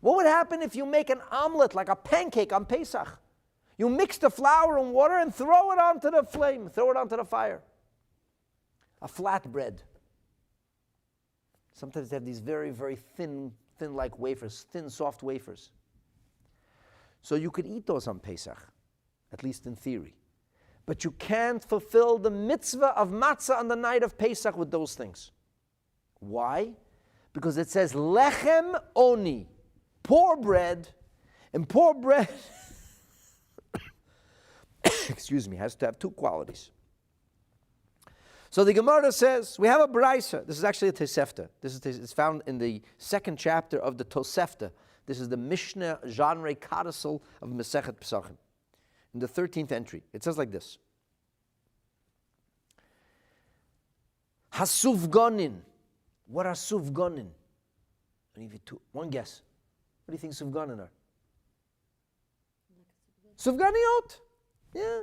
What would happen if you make an omelet, like a pancake on Pesach? You mix the flour and water and throw it onto the flame, throw it onto the fire. A flat bread. Sometimes they have these very, very thin like wafers, thin, soft wafers. So you could eat those on Pesach, at least in theory. But you can't fulfill the mitzvah of matzah on the night of Pesach with those things. Why? Because it says, lechem oni, poor bread, and poor bread, excuse me, has to have two qualities. So the Gemara says, we have a Braisa. This is actually a Tosefta. It's found in the second chapter of the Tosefta. This is the Mishnah genre codicil of Masechet Pesachim. In the 13th entry, it says like this. Hasufganin. What are sufganin? I'll give you one guess. What do you think sufganin are? Sufganiyot. Yeah.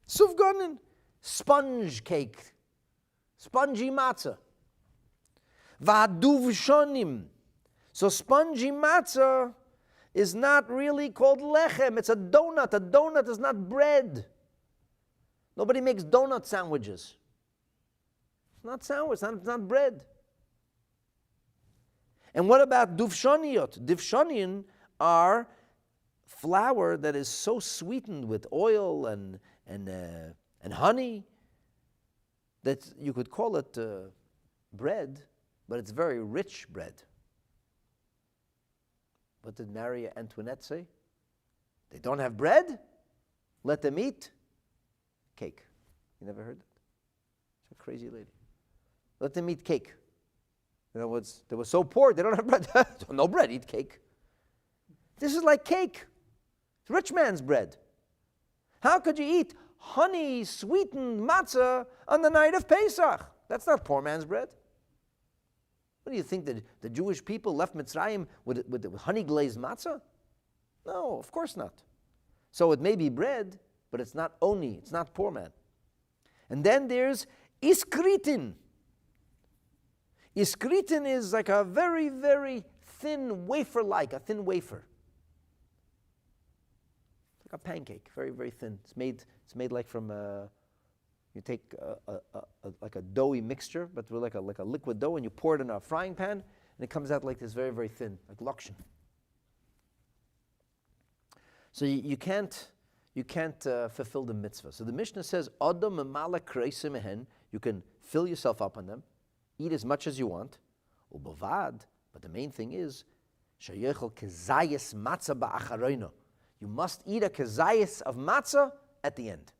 Sufganin. Sponge cake. Spongy matzah. Va'aduv shonim. So spongy matzah is not really called lechem. It's a donut. A donut is not bread. Nobody makes donut sandwiches. It's not sandwich. It's not bread. And what about duvshoniyot? Duvshoniyin are flour that is so sweetened with oil and honey that you could call it bread, but it's very rich bread. What did Maria Antoinette say? They don't have bread? Let them eat cake. You never heard that? She's a crazy lady. Let them eat cake. In other words, they were so poor, they don't have bread. No bread, eat cake. This is like cake. It's rich man's bread. How could you eat honey sweetened matzah on the night of Pesach? That's not poor man's bread. What do you think, that the Jewish people left Mitzrayim with honey glazed matzah? No, of course not. So it may be bread, but it's not oni, it's not poor man. And then there's iskritin. Iskritin is like a very, very thin wafer-like, a thin wafer. Like a pancake, very, very thin. It's made like from you take like a doughy mixture, but with like a liquid dough, and you pour it in a frying pan, and it comes out like this, very, very thin, like lakshan. So you can't fulfill the mitzvah. So the Mishnah says, "Adam memala kreisim mehen." You can fill yourself up on them, eat as much as you want. Ubavad, but the main thing is, sheyechol kezayis matzah ba'acharoino. You must eat a kezayis of matzah at the end.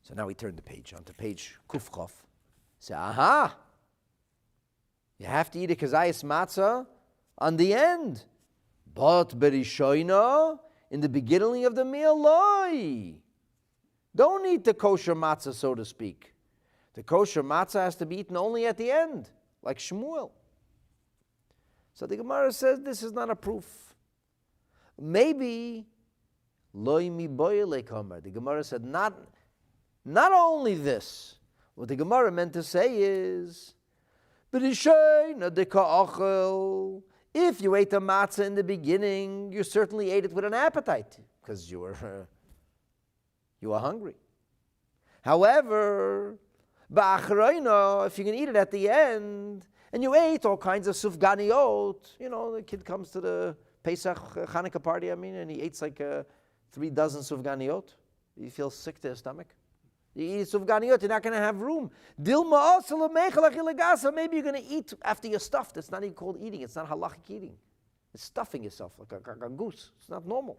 So now we turn the page, onto page Kufchof. Say, aha! You have to eat a kezayis matzah on the end. But berishoina, in the beginning of the meal, loy. Don't eat the kosher matzah, so to speak. The kosher matzah has to be eaten only at the end, like Shmuel. So the Gemara says this is not a proof. Maybe loy mi boyle kamer. The Gemara said not only this. What the Gemara meant to say is, if you ate the matzah in the beginning, you certainly ate it with an appetite because you were hungry. However, if you can eat it at the end, and you ate all kinds of sufganiot, the kid comes to the Pesach Hanukkah party, and he eats like 3 dozen sufganiot. You feel sick to his stomach. You eat sufganiot, you're not going to have room. Maybe you're going to eat after you're stuffed. It's not even called eating. It's not halachic eating. It's stuffing yourself like a goose. It's not normal.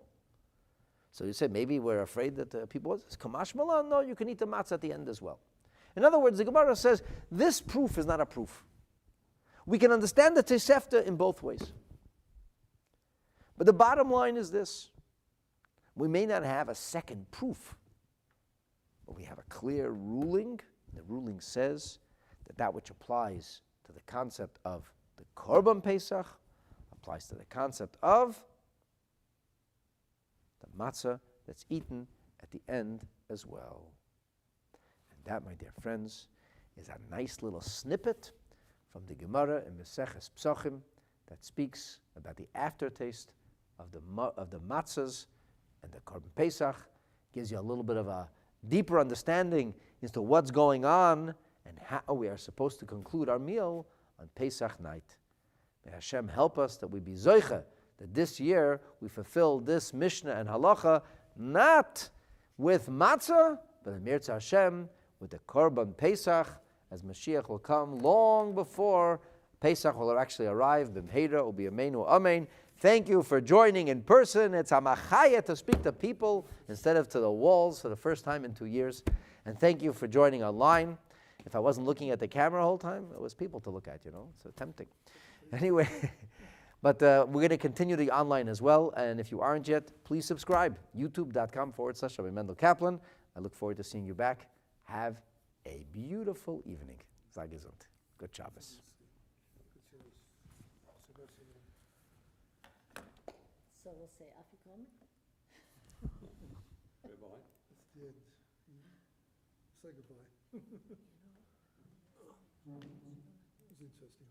So you say, maybe we're afraid that people, it's kamash malan. No, you can eat the matzah at the end as well. In other words, the Gemara says, this proof is not a proof. We can understand the Tosefta in both ways. But the bottom line is this. We may not have a second proof, but we have a clear ruling. The ruling says that which applies to the concept of the Korban Pesach applies to the concept of the matzah that's eaten at the end as well. And that, my dear friends, is a nice little snippet from the Gemara in Masechet Pesachim that speaks about the aftertaste of the matzahs and the Korban Pesach, gives you a little bit of a deeper understanding as to what's going on and how we are supposed to conclude our meal on Pesach night. May Hashem help us that we be zoicha, that this year we fulfill this Mishnah and halacha not with matzah, but in Mirza Hashem with the Korban Pesach, as Mashiach will come long before Pesach will actually arrive. B'mheira u'b'yameinu amen. Thank you for joining in person. It's a machaya to speak to people instead of to the walls for the first time in 2 years. And thank you for joining online. If I wasn't looking at the camera the whole time, it was people to look at, It's tempting. Anyway, but we're going to continue the online as well. And if you aren't yet, please subscribe. youtube.com/Rabbi Mendel Kaplan. I look forward to seeing you back. Have a beautiful evening. Sei gesund. Good Shabbos. So we'll say Afikoman. Goodbye. That's the end. Say goodbye. It was interesting.